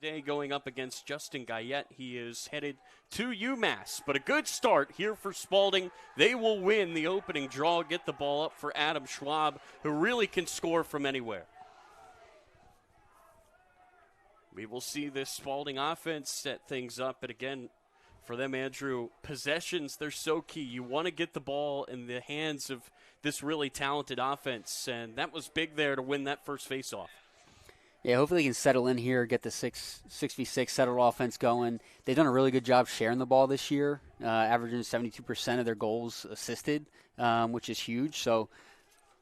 today going up against Justin Guyette. He is headed to UMass, but a good start here for Spalding. They will win the opening draw, get the ball up for Adam Schwab, who really can score from anywhere. We will see this Spalding offense set things up, but again, for them, Andrew, possessions, they're so key. You want to get the ball in the hands of this really talented offense, and that was big there to win that first faceoff. Yeah, hopefully they can settle in here, get the 6v6 settled offense going. They've done a really good job sharing the ball this year, averaging 72% of their goals assisted, which is huge. So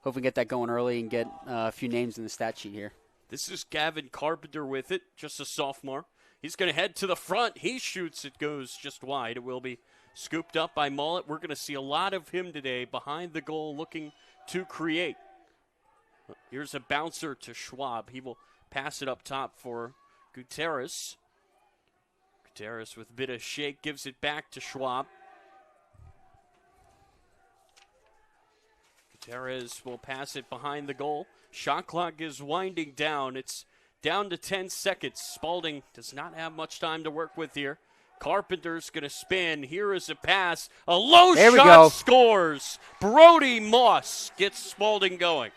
hopefully get that going early and get a few names in the stat sheet here. This is Gavin Carpenter with it, just a sophomore. He's going to head to the front. He shoots. It goes just wide. It will be scooped up by Mullet. We're going to see a lot of him today behind the goal looking to create. Here's a bouncer to Schwab. He will pass it up top for Gutierrez. Gutierrez with a bit of shake gives it back to Schwab. Gutierrez will pass it behind the goal. Shot clock is winding down. It's down to 10 seconds. Spalding does not have much time to work with here. Carpenter's going to spin. Here is a pass. A low shot scores. Brody Moss gets Spalding going.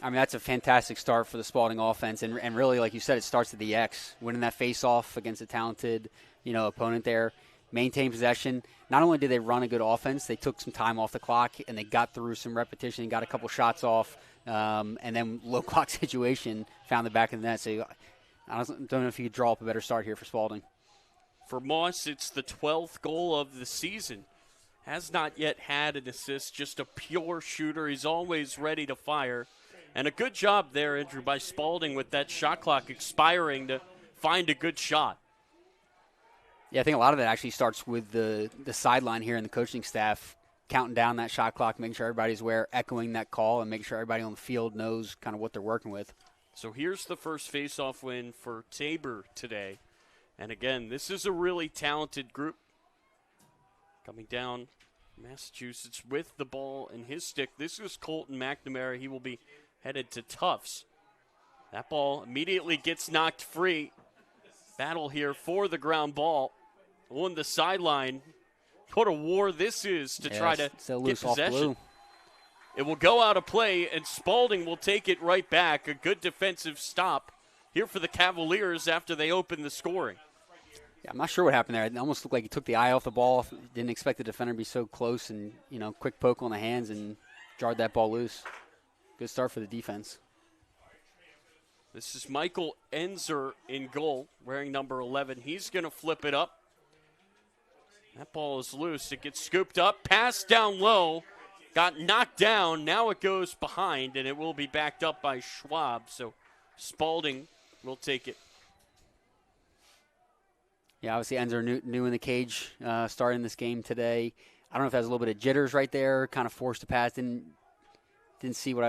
I mean, that's a fantastic start for the Spalding offense. And really, like you said, it starts at the X. Winning that face-off against a talented, opponent there. Maintain possession. Not only did they run a good offense, they took some time off the clock, and they got through some repetition and got a couple shots off. And then low clock situation, found the back of the net. So I don't know if you could draw up a better start here for Spalding. For Moss, it's the 12th goal of the season. Has not yet had an assist, just a pure shooter. He's always ready to fire. And a good job there, Andrew, by Spalding with that shot clock expiring to find a good shot. Yeah, I think a lot of that actually starts with the sideline here and the coaching staff counting down that shot clock, making sure everybody's aware, echoing that call, and making sure everybody on the field knows kind of what they're working with. So here's the first face-off win for Tabor today. And again, this is a really talented group. Coming down Massachusetts with the ball in his stick. This is Colton McNamara. He will be headed to Tufts. That ball immediately gets knocked free. Battle here for the ground ball on the sideline. What a war this is to try to get possession. It will go out of play, and Spalding will take it right back. A good defensive stop here for the Cavaliers after they open the scoring. Yeah, I'm not sure what happened there. It almost looked like he took the eye off the ball. Didn't expect the defender to be so close and, quick poke on the hands and jarred that ball loose. Good start for the defense. This is Michael Enzer in goal, wearing number 11. He's going to flip it up. That ball is loose. It gets scooped up, passed down low, got knocked down. Now it goes behind, and it will be backed up by Schwab. So Spalding will take it. Yeah, obviously Enzer new in the cage, starting this game today. I don't know if that was a little bit of jitters right there, kind of forced to pass. Didn't see what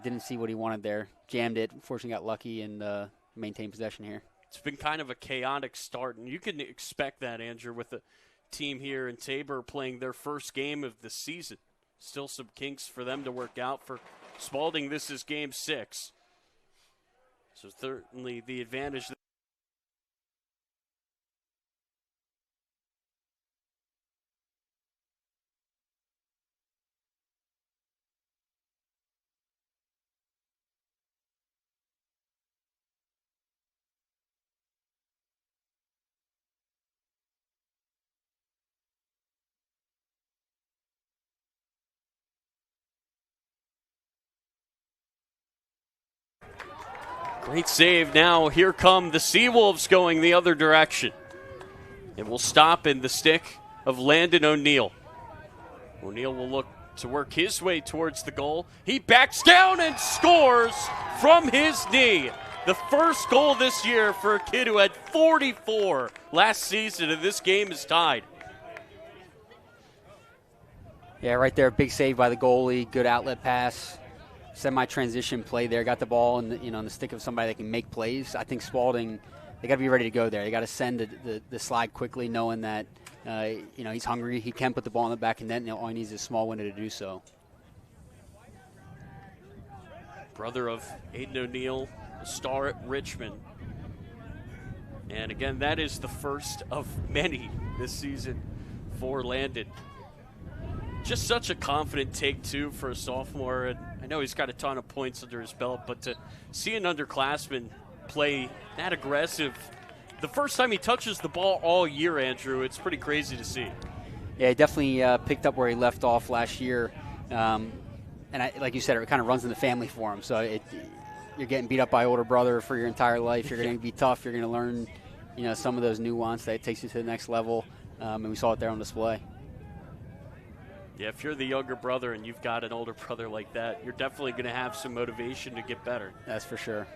didn't see what he wanted there. Jammed it. Unfortunately, got lucky and maintained possession here. It's been kind of a chaotic start, and you can expect that, Andrew, with the team here in Tabor playing their first game of the season. Still some kinks for them to work out. For Spalding, this is game 6. So certainly the advantage. Great save now. Here come the Seawolves going the other direction. It will stop in the stick of Landon O'Neill. O'Neill will look to work his way towards the goal. He backs down and scores from his knee. The first goal this year for a kid who had 44 last season, and this game is tied. Yeah, right there, big save by the goalie, good outlet pass. Semi-transition play there, got the ball in the stick of somebody that can make plays. I think Spalding, they got to be ready to go there. They got to send the slide quickly, knowing that he's hungry. He can put the ball in the back of net, and all he needs is a small window to do so. Brother of Aiden O'Neill a star at Richmond. And again, that is the first of many this season for Landon. Just such a confident take, too, for a sophomore. And I know he's got a ton of points under his belt, but to see an underclassman play that aggressive, the first time he touches the ball all year, Andrew, it's pretty crazy to see. Yeah, he definitely picked up where he left off last year. And like you said, it kind of runs in the family for him. So you're getting beat up by older brother for your entire life. You're going to be tough. You're going to learn, some of those nuance that takes you to the next level. And we saw it there on display. Yeah, if you're the younger brother and you've got an older brother like that, you're definitely going to have some motivation to get better. That's for sure.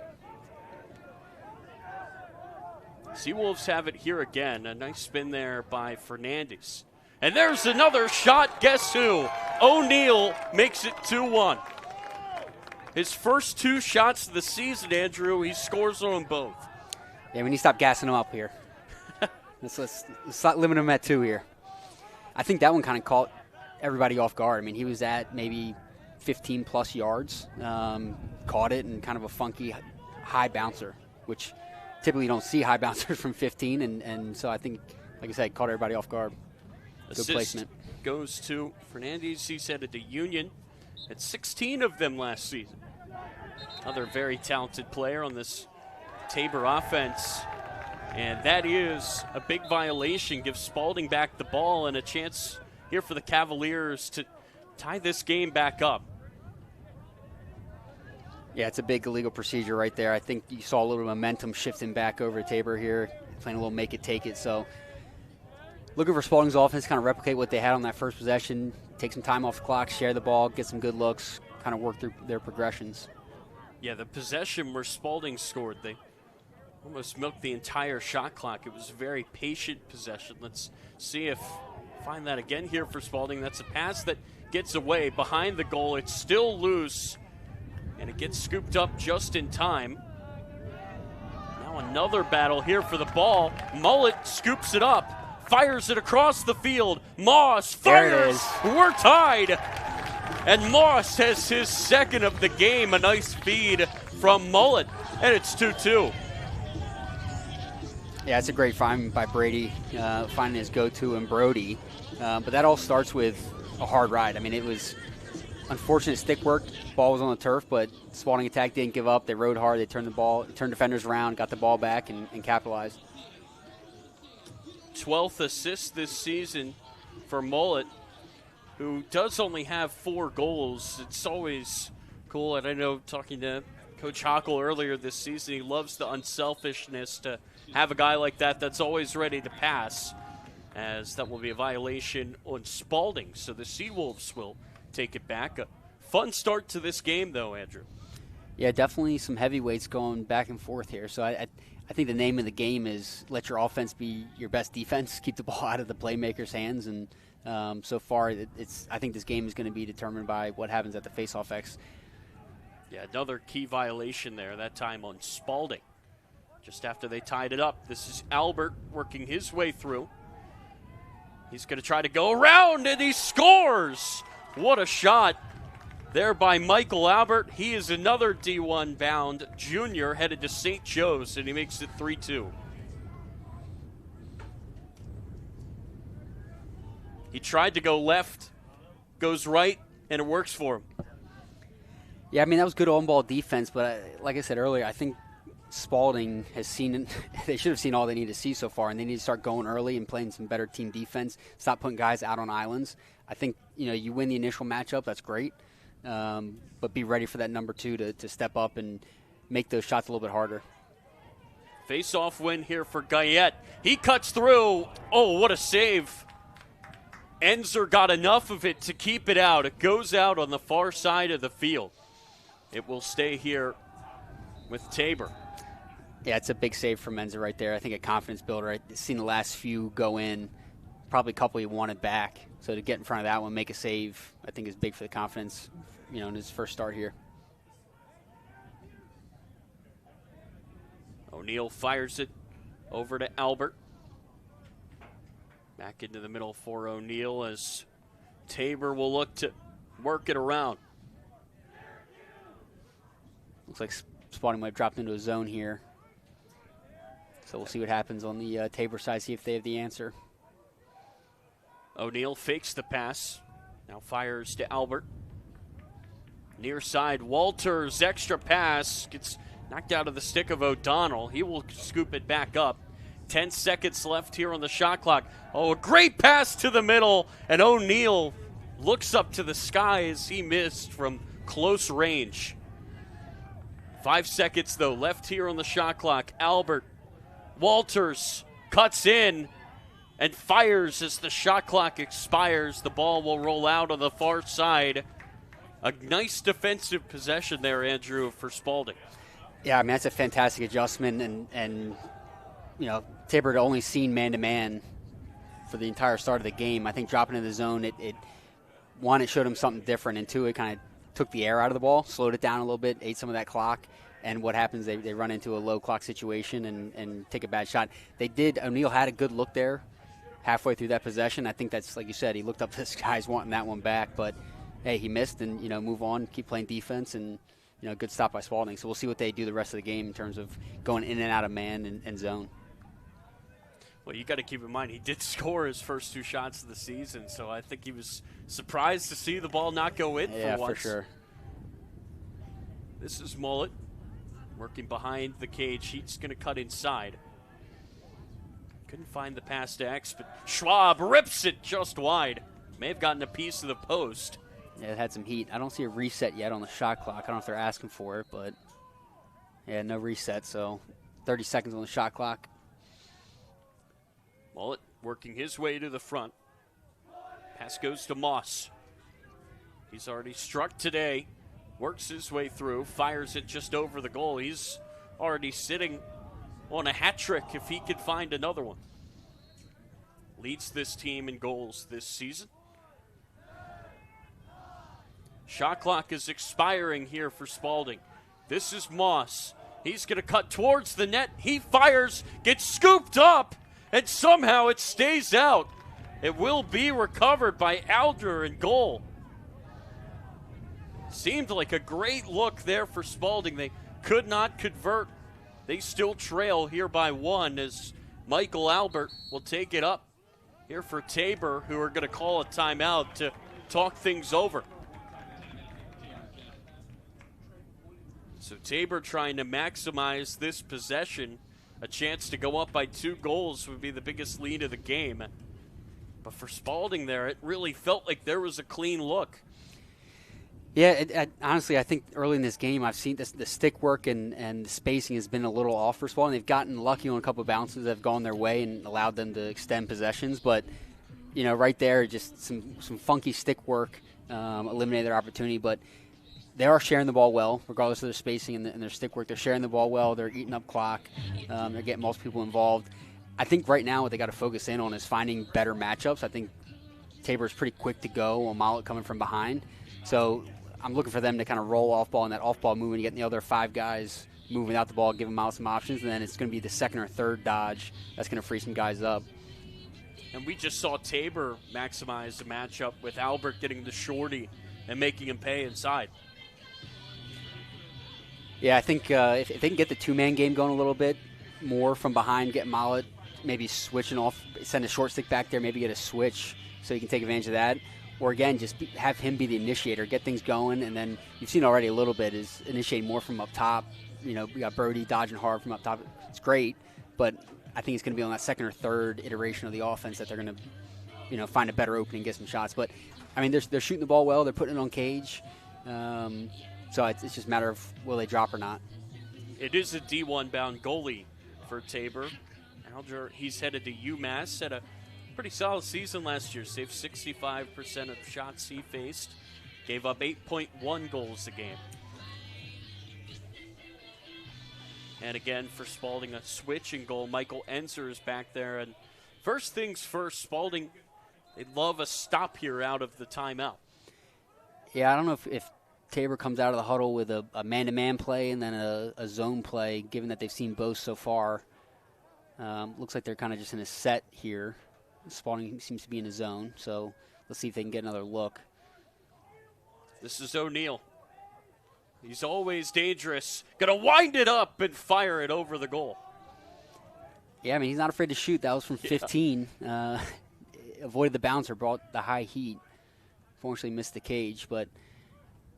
Seawolves have it here again. A nice spin there by Fernandez. And there's another shot. Guess who? O'Neal makes it 2-1. His first 2 shots of the season, Andrew, he scores on them both. Yeah, we need to stop gassing him up here. let's stop limiting him at 2 here. I think that one kind of caught everybody off guard. I mean, he was at maybe 15-plus yards, caught it, and kind of a funky high bouncer, which typically you don't see high bouncers from 15, and so I think, like I said, caught everybody off guard. Good placement. Goes to Fernandez. He's headed to Union. Had 16 of them last season. Another very talented player on this Tabor offense. And that is a big violation. Gives Spalding back the ball and a chance here for the Cavaliers to tie this game back up. Yeah, it's a big illegal procedure right there. I think you saw a little momentum shifting back over to Tabor here, playing a little make it, take it. So looking for Spalding's offense to kind of replicate what they had on that first possession, take some time off the clock, share the ball, get some good looks, kind of work through their progressions. Yeah, the possession where Spalding scored, they almost milked the entire shot clock. It was a very patient possession. Let's see if find that again here for Spalding. That's a pass that gets away behind the goal. It's still loose, and it gets scooped up just in time. Now another battle here for the ball. Mullet scoops it up, fires it across the field. Moss fires. We're tied. And Moss has his second of the game. A nice feed from Mullet, and it's 2-2. Yeah, it's a great find by Brady, finding his go-to in Brody. But that all starts with a hard ride. I mean, it was unfortunate stick work. Ball was on the turf, but Spalding attack didn't give up. They rode hard. They turned defenders around, got the ball back, and capitalized. 12th assist this season for Mullet, who does only have 4 goals. It's always cool, and I know talking to Coach Hockle earlier this season, he loves the unselfishness to have a guy like that that's always ready to pass, as that will be a violation on Spalding. So the Seawolves will take it back. A fun start to this game, though, Andrew. Yeah, definitely some heavyweights going back and forth here. So I think the name of the game is let your offense be your best defense, keep the ball out of the playmakers' hands, and so far I think this game is going to be determined by what happens at the face-off X. Yeah, another key violation there, that time on Spalding. Just after they tied it up, this is Albert working his way through. He's going to try to go around, and he scores! What a shot there by Michael Albert. He is another D1 bound junior headed to St. Joe's, and he makes it 3-2. He tried to go left, goes right, and it works for him. Yeah, I mean, that was good on-ball defense, but like I said earlier, I think Spalding has seen – they should have seen all they need to see so far, and they need to start going early and playing some better team defense, stop putting guys out on islands. I think, you win the initial matchup, that's great, but be ready for that number 2 to step up and make those shots a little bit harder. Face-off win here for Guyette. He cuts through. Oh, what a save. Enzer got enough of it to keep it out. It goes out on the far side of the field. It will stay here with Tabor. Yeah, it's a big save from Enzer right there. I think a confidence builder. I've seen the last few go in, probably a couple he wanted back. So to get in front of that one, make a save, I think is big for the confidence, in his first start here. O'Neal fires it over to Albert. Back into the middle for O'Neal as Tabor will look to work it around. Looks like Spalding might have dropped into a zone here. So we'll see what happens on the Tabor side, see if they have the answer. O'Neal fakes the pass. Now fires to Albert. Near side, Walters, extra pass. Gets knocked out of the stick of O'Donnell. He will scoop it back up. 10 seconds left here on the shot clock. Oh, a great pass to the middle. And O'Neal looks up to the sky as he missed from close range. 5 seconds, though, left here on the shot clock. Albert, Walters cuts in and fires as the shot clock expires. The ball will roll out on the far side. A nice defensive possession there, Andrew, for Spalding. Yeah, I mean, that's a fantastic adjustment. And you know, Tabor had only seen man-to-man for the entire start of the game. I think dropping into the zone, it showed him something different, and two, it kind of took the air out of the ball, slowed it down a little bit, ate some of that clock. And what happens, they run into a low clock situation and take a bad shot. O'Neal had a good look there halfway through that possession. I think that's, like you said, he looked up to the skies wanting that one back. But, hey, he missed and, move on, keep playing defense, and, good stop by Spalding. So we'll see what they do the rest of the game in terms of going in and out of man and zone. Well, you got to keep in mind, he did score his first 2 shots of the season, so I think he was surprised to see the ball not go in for once. Yeah, for sure. This is Mullet. Working behind the cage. He's going to cut inside. Couldn't find the pass to X, but Schwab rips it just wide. May have gotten a piece of the post. Yeah, it had some heat. I don't see a reset yet on the shot clock. I don't know if they're asking for it, but yeah, no reset. So 30 seconds on the shot clock. Mullet working his way to the front. Pass goes to Moss. He's already struck today. Works his way through, fires it just over the goal. He's already sitting on a hat trick if he could find another one. Leads this team in goals this season. Shot clock is expiring here for Spalding. This is Moss. He's going to cut towards the net. He fires, gets scooped up, and somehow it stays out. It will be recovered by Alder in goal. Seemed like a great look there for Spalding. They could not convert. They still trail here by 1 as Michael Albert will take it up here for Tabor, who are going to call a timeout to talk things over. So Tabor trying to maximize this possession. A chance to go up by 2 goals would be the biggest lead of the game. But for Spalding there, it really felt like there was a clean look. Yeah, honestly, I think early in this game I've seen the stick work and the spacing has been a little off for Spalding. They've gotten lucky on a couple of bounces that have gone their way and allowed them to extend possessions. But, right there, just some funky stick work eliminated their opportunity. But they are sharing the ball well, regardless of their spacing and their stick work. They're sharing the ball well. They're eating up clock. They're getting most people involved. I think right now what they got to focus in on is finding better matchups. I think Tabor's pretty quick to go on Mollet coming from behind. So I'm looking for them to kind of roll off ball and that off ball movement, getting the other 5 guys moving out the ball, giving them out some options, and then it's going to be the second or third dodge that's going to free some guys up. And we just saw Tabor maximize the matchup with Albert getting the shorty and making him pay inside. Yeah, I think if they can get the 2-man game going a little bit more from behind, get Mollet maybe switching off, send a short stick back there, maybe get a switch so you can take advantage of that. Or, again, just have him be the initiator, get things going, and then you've seen already a little bit is initiating more from up top. We got Brody dodging hard from up top. It's great, but I think it's going to be on that second or third iteration of the offense that they're going to, find a better opening, get some shots. But, I mean, they're shooting the ball well. They're putting it on cage. So it's just a matter of will they drop or not. It is a D1-bound goalie for Tabor. Alger, he's headed to UMass, had a pretty solid season last year. Saved 65% of shots he faced. Gave up 8.1 goals a game. And again, for Spalding, a switch in goal. Michael Enzer is back there. And first things first, Spalding, they'd love a stop here out of the timeout. Yeah, I don't know if Tabor comes out of the huddle with a man-to-man play and then a zone play, given that they've seen both so far. Looks like they're kind of just in a set here. Spalding seems to be in a zone, so let's see if they can get another look. This is O'Neal. He's always dangerous. Going to wind it up and fire it over the goal. Yeah, I mean, he's not afraid to shoot. That was from 15. Avoided the bouncer, brought the high heat. Fortunately missed the cage. But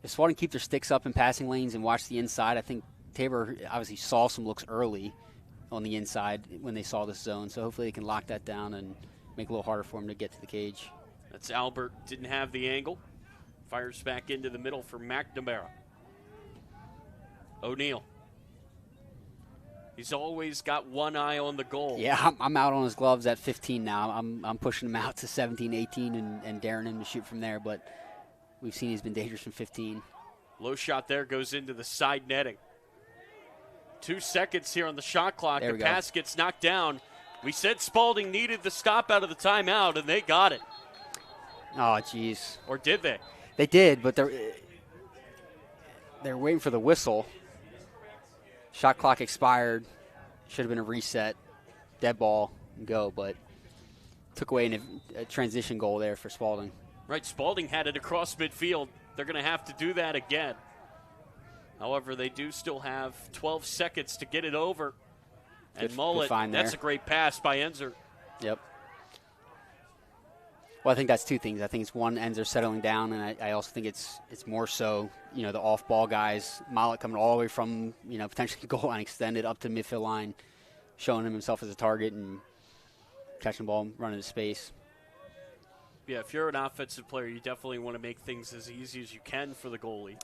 if Spalding keep their sticks up in passing lanes and watch the inside, I think Tabor obviously saw some looks early on the inside when they saw this zone. So hopefully they can lock that down and make it a little harder for him to get to the cage. That's Albert. Didn't have the angle. Fires back into the middle for McNamara. O'Neal. He's always got one eye on the goal. Yeah, I'm out on his gloves at 15 now. I'm pushing him out to 17, 18, and daring him to shoot from there. But we've seen he's been dangerous from 15. Low shot there goes into the side netting. 2 seconds here on the shot clock. The pass gets knocked down. We said Spalding needed the stop out of the timeout, and they got it. Oh, jeez. Or did they? They did, but they're waiting for the whistle. Shot clock expired. Should have been a reset. Dead ball and go, but took away a transition goal there for Spalding. Right, Spalding had it across midfield. They're going to have to do that again. However, they do still have 12 seconds to get it over. And Mullet, that's a great pass by Enzer. Yep. Well, I think that's two things. I think it's one, Enzer settling down, and I also think it's more so, the off-ball guys, Mullet coming all the way from, potentially goal line extended up to midfield line, showing himself as a target and catching the ball and running to space. Yeah, if you're an offensive player, you definitely want to make things as easy as you can for the goalie.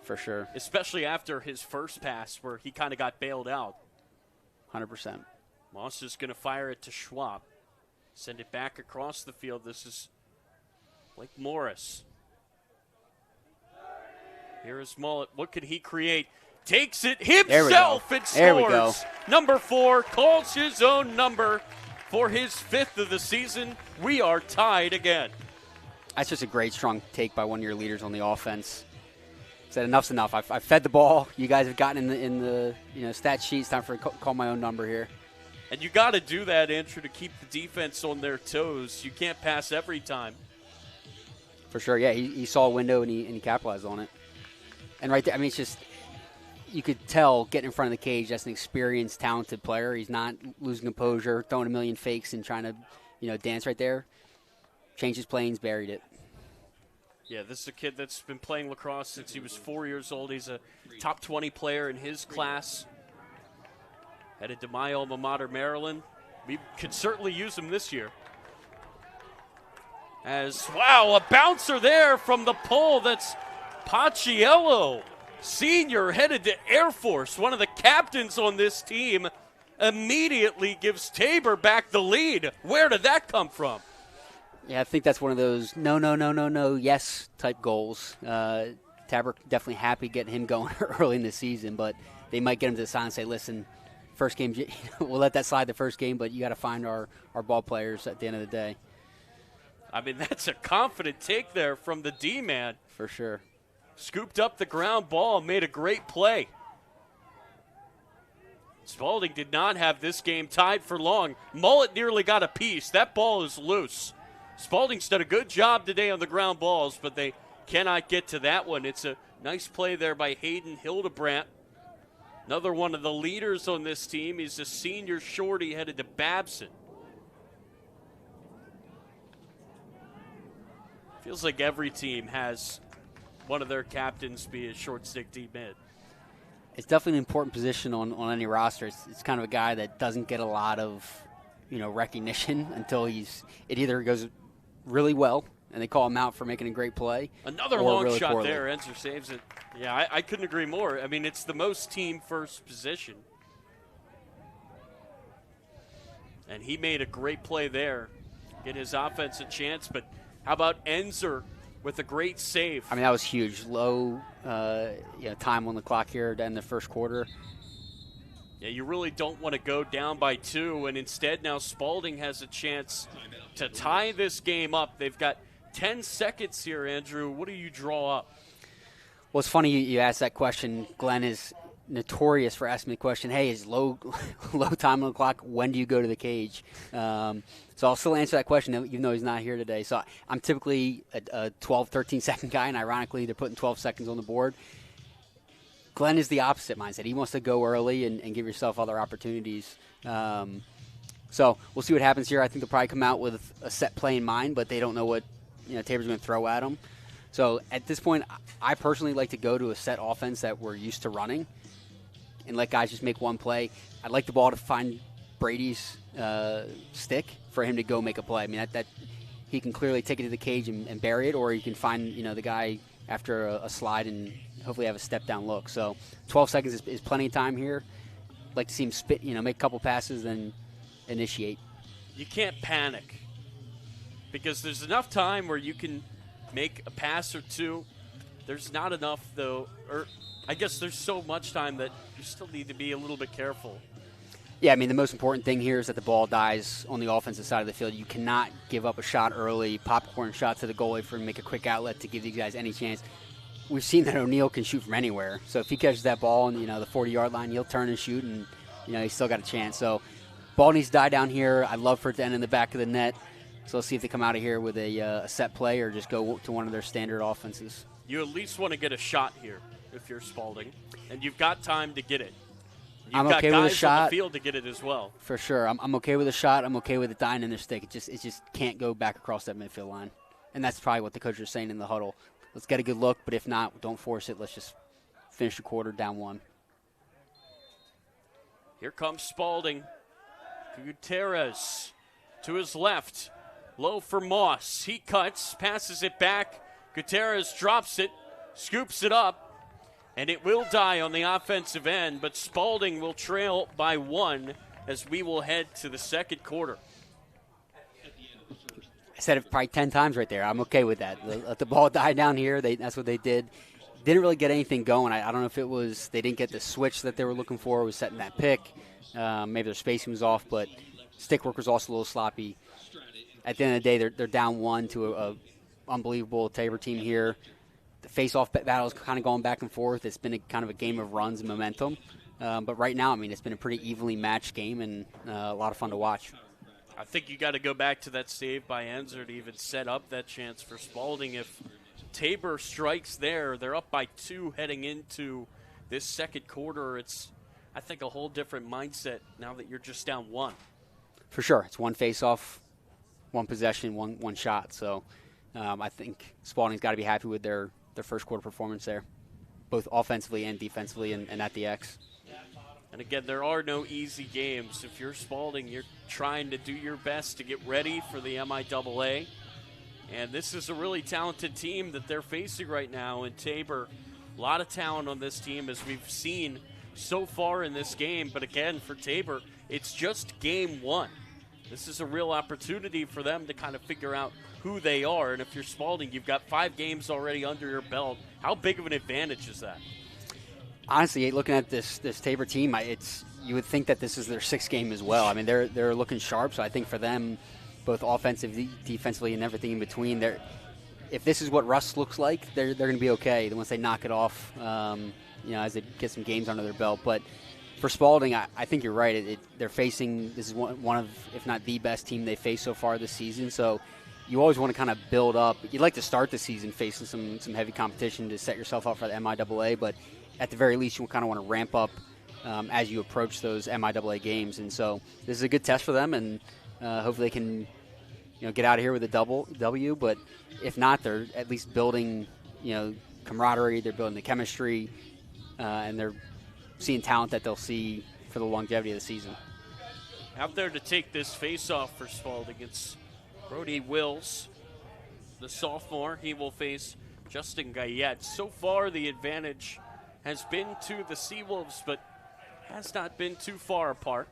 For sure. Especially after his first pass where he kind of got bailed out. 100%. Moss is going to fire it to Schwab. Send it back across the field. This is Blake Morris. Here is Mullet. What can he create? Takes it himself and scores. There we go. Number 4 calls his own number for his 5th of the season. We are tied again. That's just a great, strong take by one of your leaders on the offense. Said enough's enough. I've fed the ball. You guys have gotten in the stat sheet. It's time for call my own number here. And you got to do that, Andrew, to keep the defense on their toes. You can't pass every time. For sure, yeah. He saw a window and he capitalized on it. And right there, I mean, it's just you could tell getting in front of the cage. That's an experienced, talented player. He's not losing composure, throwing a million fakes and trying to dance right there. Changed his planes, buried it. Yeah, this is a kid that's been playing lacrosse since he was 4 years old. He's a top 20 player in his class. Headed to my alma mater, Maryland. We could certainly use him this year. A bouncer there from the pole. That's Paciello, senior, headed to Air Force. One of the captains on this team immediately gives Tabor back the lead. Where did that come from? Yeah, I think that's one of those no, yes type goals. Tabor definitely happy getting him going early in the season, but they might get him to the side and say, listen, first game, we'll let that slide the first game, but you got to find our ball players at the end of the day. I mean, that's a confident take there from the D-man. For sure. Scooped up the ground ball and made a great play. Spalding did not have this game tied for long. Mullet nearly got a piece. That ball is loose. Spalding's done a good job today on the ground balls, but they cannot get to that one. It's a nice play there by Hayden Hildebrandt. Another one of the leaders on this team. He's a senior shorty headed to Babson. Feels like every team has one of their captains be a short stick deep mid. It's definitely an important position on any roster. It's kind of a guy that doesn't get a lot of recognition until it either goes really well and they call him out for making a great play. Another long really shot poorly. there. Enzer saves it. Yeah, I couldn't agree more. I mean, it's the most team first position. And he made a great play there. Get his offense a chance, but how about Enzer with a great save? I mean, that was huge. Low time on the clock here to end the first quarter. Yeah, you really don't want to go down by 2, and instead now Spalding has a chance to tie this game up. They've got 10 seconds here, Andrew. What do you draw up? Well, it's funny you asked that question. Glenn is notorious for asking me the question, hey, is low time on the clock, when do you go to the cage? So I'll still answer that question even though he's not here today. So I'm typically a 12, 13-second guy, and ironically they're putting 12 seconds on the board. Glenn is the opposite mindset. He wants to go early and give yourself other opportunities. So we'll see what happens here. I think they'll probably come out with a set play in mind, but they don't know what Tabor's going to throw at them. So at this point, I personally like to go to a set offense that we're used to running and let guys just make one play. I'd like the ball to find Brady's stick for him to go make a play. I mean, that he can clearly take it to the cage and bury it, or he can find the guy after a slide and hopefully have a step down look. So 12 seconds is plenty of time here. I'd like to see him spit, make a couple passes, then initiate. You can't panic because there's enough time where you can make a pass or two. There's not enough, though, or I guess there's so much time that you still need to be a little bit careful. Yeah, I mean, the most important thing here is that the ball dies on the offensive side of the field. You cannot give up a shot early, popcorn shot to the goalie for him to make a quick outlet to give these guys any chance. We've seen that O'Neal can shoot from anywhere. So if he catches that ball on the 40-yard line, he'll turn and shoot, and he's still got a chance. So ball needs to die down here. I'd love for it to end in the back of the net. So let's see if they come out of here with a set play or just go to one of their standard offenses. You at least want to get a shot here if you're Spalding, and you've got time to get it. You've got okay guys with a shot on the field to get it as well. For sure. I'm okay with a shot. I'm okay with it dying in their stick. It just can't go back across that midfield line. And that's probably what the coach is saying in the huddle. Let's get a good look, but if not, don't force it. Let's just finish the quarter down one. Here comes Spalding. Gutierrez to his left. Low for Moss. He cuts, passes it back. Gutierrez drops it, scoops it up, and it will die on the offensive end, but Spalding will trail by one as we will head to the second quarter. I said it probably 10 times right there. I'm okay with that. Let the ball die down here. That's what they did. Didn't really get anything going. I don't know if it was they didn't get the switch that they were looking for. Was setting that pick. Maybe their spacing was off, but stick work was also a little sloppy. At the end of the day, they're down one to a unbelievable Tabor team here. The face-off battle is kind of going back and forth. It's been kind of a game of runs and momentum. But right now, I mean, it's been a pretty evenly matched game and a lot of fun to watch. I think you got to go back to that save by Enzer to even set up that chance for Spalding. If Tabor strikes there, they're up by 2 heading into this second quarter. It's, I think, a whole different mindset now that you're just down 1. For sure. It's one face-off, one possession, one shot. So I think Spalding's got to be happy with their first quarter performance there, both offensively and defensively and at the X. And again, there are no easy games. If you're Spalding, you're trying to do your best to get ready for the MIAA. And this is a really talented team that they're facing right now in Tabor. A lot of talent on this team, as we've seen so far in this game. But again, for Tabor, it's just game 1. This is a real opportunity for them to kind of figure out who they are. And if you're Spalding, you've got 5 games already under your belt. How big of an advantage is that? Honestly, looking at this Tabor team, you would think that this is their 6th game as well. I mean, they're looking sharp. So I think for them, both offensively, defensively, and everything in between, if this is what Russ looks like, they're going to be okay. Once they knock it off, as they get some games under their belt. But for Spalding, I think you're right. They're facing, this is one of, if not the best team they faced so far this season. So you always want to kind of build up. You'd like to start the season facing some heavy competition to set yourself up for the MIAA, but at the very least, you kind of want to ramp up as you approach those MIAA games. And so this is a good test for them, and hopefully they can get out of here with a W. But if not, they're at least building camaraderie. They're building the chemistry, and they're seeing talent that they'll see for the longevity of the season. Out there to take this face-off for Spalding, it's Brody Wills, the sophomore. He will face Justin Gayette. So far, the advantage has been to the Seawolves, but has not been too far apart.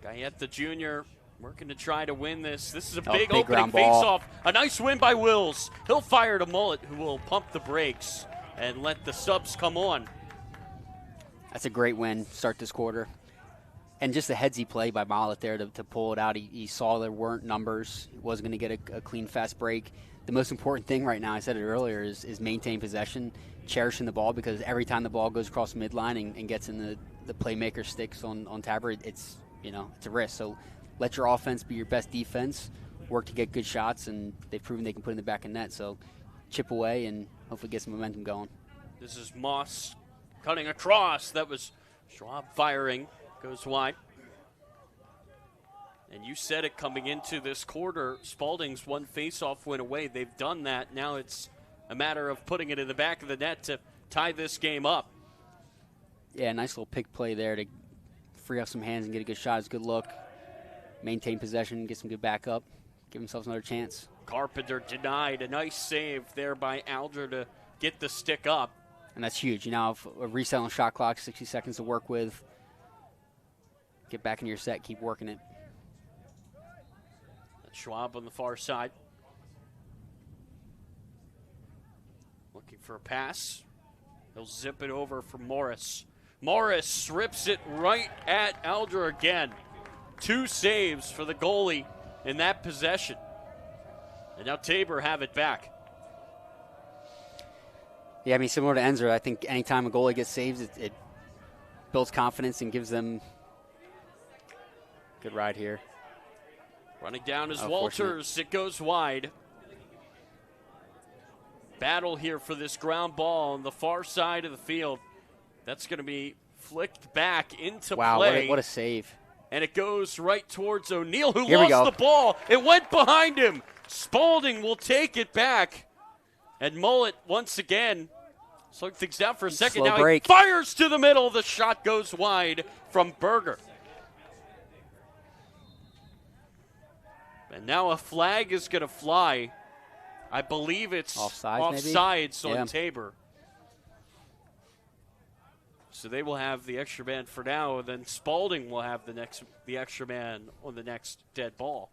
Gayette, the junior, working to try to win this. This is a big opening face-off. A nice win by Wills. He'll fire to Mullet, who will pump the brakes and let the subs come on. That's a great win, start this quarter. And just the headsy play by Mullet there to pull it out. He saw there weren't numbers. He wasn't going to get a clean, fast break. The most important thing right now, I said it earlier, is maintain possession, cherishing the ball, because every time the ball goes across midline and gets in the playmaker sticks on Tabor, it's a risk. So let your offense be your best defense, work to get good shots, and they've proven they can put in the back of net. So chip away and hopefully get some momentum going. This is Moss cutting across. That was Schwab firing. Goes wide. And you said it coming into this quarter, Spalding's one face-off win away. They've done that. Now it's a matter of putting it in the back of the net to tie this game up. Yeah, nice little pick play there to free up some hands and get a good shot. It's a good look. Maintain possession, get some good backup, give themselves another chance. Carpenter denied. A nice save there by Alger to get the stick up. And that's huge. You now have a reset on the shot clock, 60 seconds to work with. Get back into your set, keep working it. That's Schwab on the far side. Looking for a pass. He'll zip it over for Morris. Morris rips it right at Alger again. 2 saves for the goalie in that possession. And now Tabor have it back. Yeah, I mean, similar to Enzer, I think anytime a goalie gets saves, it builds confidence and gives them good ride here. Running down is Walters. It goes wide. Battle here for this ground ball on the far side of the field. That's going to be flicked back into play. Wow, what a save. And it goes right towards O'Neill, who lost the ball. It went behind him. Spalding will take it back. And Mullet, once again, slowing things down for a second. Slow now break. He fires to the middle. The shot goes wide from Berger. And now a flag is going to fly. I believe it's offsides on Tabor. So they will have the extra man for now, and then Spalding will have the extra man on the next dead ball.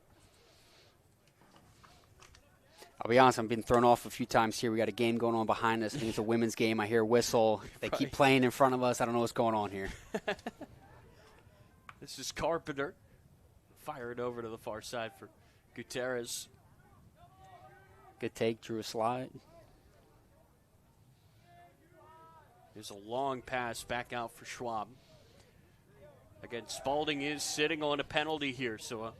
I'll be honest, I've been thrown off a few times here. We got a game going on behind us. I think it's a women's game. I hear a whistle. They keep playing in front of us. I don't know what's going on here. This is Carpenter. Fire it over to the far side for Gutierrez. Good take, drew a slide. There's a long pass back out for Schwab. Again, Spalding is sitting on a penalty here, so a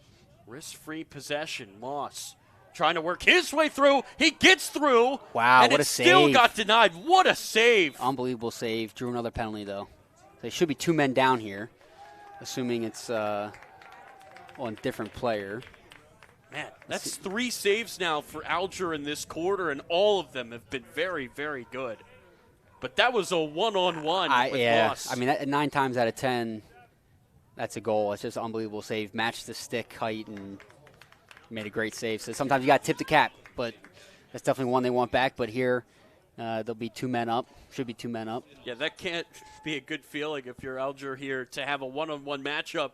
risk-free possession. Moss trying to work his way through. He gets through. Wow, and what a save. Still got denied. What a save. Unbelievable save. Drew another penalty, though. They should be 2 men down here, assuming it's on a different player. Man, that's 3 saves now for Alger in this quarter, and all of them have been very, very good. But that was a one-on-one with Moss. I mean, 9 times out of 10, that's a goal. It's just an unbelievable save. Matched the stick height and made a great save. So sometimes you got to tip the cap, but that's definitely one they want back. But here, they'll be 2 men up. Should be 2 men up. Yeah, that can't be a good feeling if you're Alger here to have a one-on-one matchup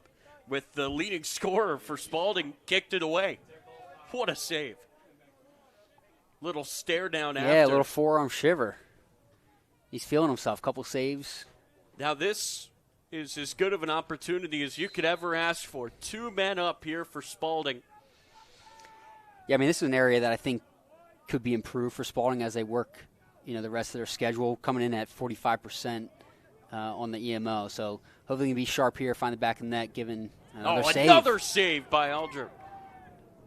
with the leading scorer for Spalding. Kicked it away. What a save. Little stare down after. Yeah, a little forearm shiver. He's feeling himself. Couple saves. Now this is as good of an opportunity as you could ever ask for. 2 men up here for Spalding. Yeah, I mean, this is an area that I think could be improved for Spalding as they work, the rest of their schedule, coming in at 45% on the EMO. So hopefully they can be sharp here, find the back of the net, given another save. Another save by Alger.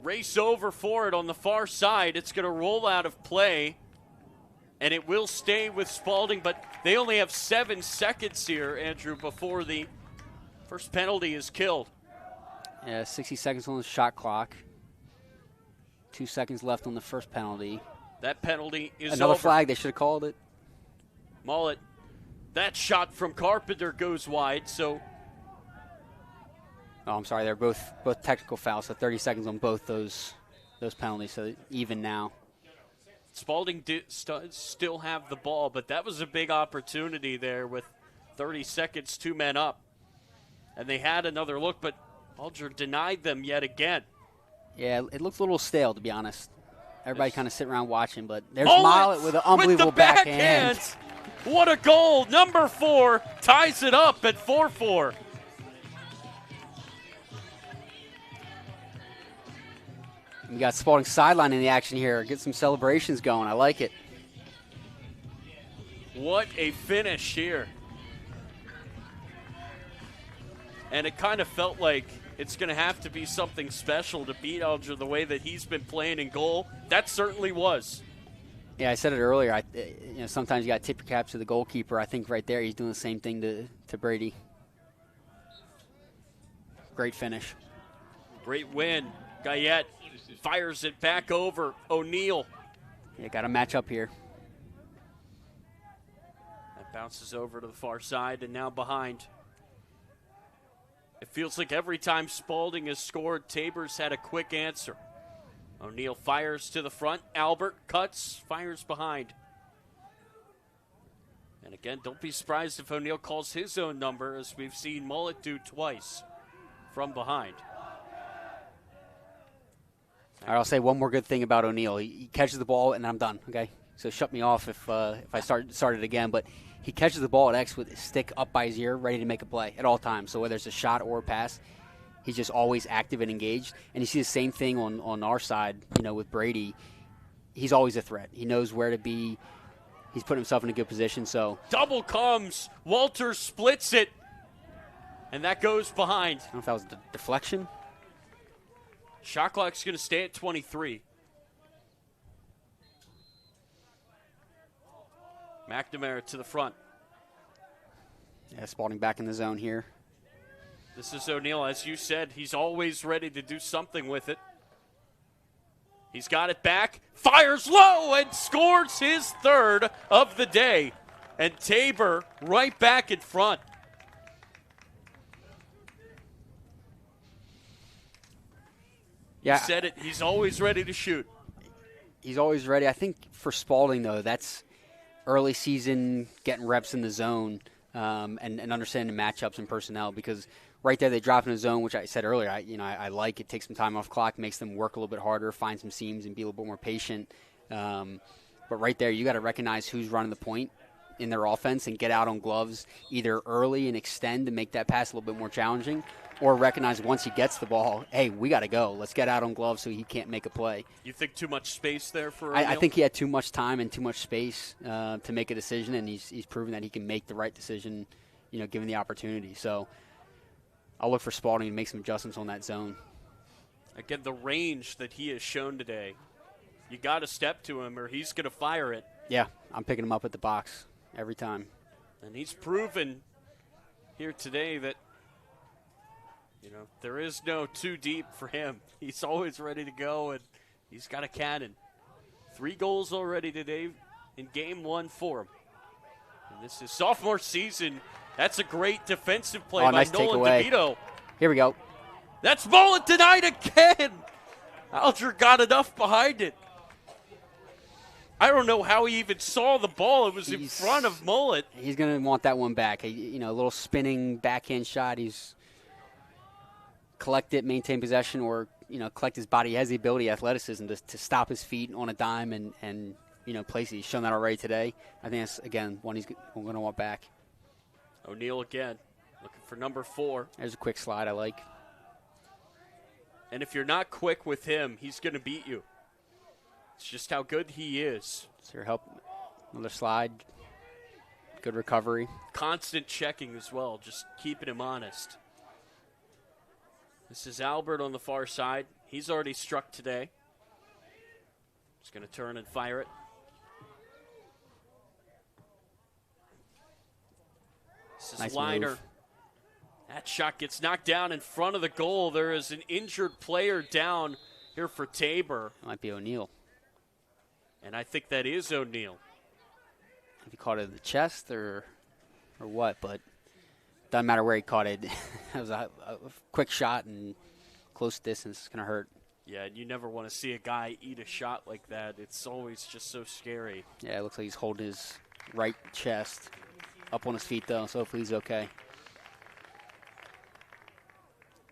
Race over for it on the far side. It's going to roll out of play, and it will stay with Spalding, but they only have 7 seconds here, Andrew, before the first penalty is killed. Yeah, 60 seconds on the shot clock. 2 seconds left on the first penalty. That penalty is another over. Flag. They should have called it. Mullet. That shot from Carpenter goes wide, so. Oh, I'm sorry. They're both technical fouls, so 30 seconds on both those penalties, so even now. Spalding still have the ball, but that was a big opportunity there with 30 seconds, 2 men up. And they had another look, but Alger denied them yet again. Yeah, it looks a little stale, to be honest. Everybody kind of sitting around watching, but there's Mullet with an unbelievable with the backhand. What a goal. Number 4 ties it up at 4-4. We got Spalding sideline in the action here. Get some celebrations going. I like it. What a finish here. And it kind of felt like it's going to have to be something special to beat Alger the way that he's been playing in goal. That certainly was. Yeah, I said it earlier. Sometimes you got to tip your cap to the goalkeeper. I think right there he's doing the same thing to Brady. Great finish. Great win. Guyette fires it back over O'Neill. Yeah, got to match up here. That bounces over to the far side and now behind. It feels like every time Spalding has scored, Tabor's had a quick answer. O'Neill fires to the front. Albert cuts, fires behind. And again, don't be surprised if O'Neill calls his own number, as we've seen Mullet do twice from behind. All right, I'll say one more good thing about O'Neill. He catches the ball, and I'm done, okay? So shut me off if I start it again. But he catches the ball at X with his stick up by his ear, ready to make a play at all times. So whether it's a shot or a pass, he's just always active and engaged. And you see the same thing on our side, with Brady. He's always a threat. He knows where to be. He's put himself in a good position. So double comes. Walter splits it. And that goes behind. I don't know if that was a deflection. Shot clock's going to stay at 23. McNamara to the front. Yeah, Spalding back in the zone here. This is O'Neill. As you said, he's always ready to do something with it. He's got it back, fires low, and scores his third of the day. And Tabor right back in front. Yeah, you said it. He's always ready to shoot. He's always ready. I think for Spalding, though, that's early season, getting reps in the zone, and understanding the matchups and personnel, because right there they drop in the zone, which I said earlier, I like it. Takes some time off clock, makes them work a little bit harder, find some seams, and be a little bit more patient. But right there, you got to recognize who's running the point in their offense and get out on gloves either early and extend to make that pass a little bit more challenging, or recognize once he gets the ball, hey, we got to go. Let's get out on gloves so he can't make a play. You think too much space there for I think he had too much time and too much space to make a decision, and he's proven that he can make the right decision, given the opportunity. So I'll look for Spalding to make some adjustments on that zone. Again, the range that he has shown today, you got to step to him or he's going to fire it. Yeah, I'm picking him up at the box every time. And he's proven here today that, there is no too deep for him. He's always ready to go, and he's got a cannon. 3 goals already today in game 1 for him. And this is sophomore season. That's a great defensive play by nice Nolan takeaway. DeVito. Here we go. That's Mullet denied again. Alger got enough behind it. I don't know how he even saw the ball. It was in front of Mullet. He's going to want that one back. A little spinning backhand shot. He's collect it, maintain possession, or collect his body. He has the ability, athleticism to stop his feet on a dime and place it. He's shown that already today. I think that's, again, one he's going to want back. O'Neill again, looking for number 4. There's a quick slide I like. And if you're not quick with him, he's going to beat you. It's just how good he is. So your help, another slide, good recovery. Constant checking as well, just keeping him honest. This is Albert on the far side. He's already struck today. He's going to turn and fire it. This is nice Liner. move. That shot gets knocked down in front of the goal. There is an injured player down here for Tabor. That might be O'Neill. And I think that is O'Neill. If he caught it in the chest or what, but doesn't matter where he caught it. That was a quick shot and close distance. It's going to hurt. Yeah, and you never want to see a guy eat a shot like that. It's always just so scary. Yeah, it looks like he's holding his right chest up on his feet, though, so hopefully he's okay.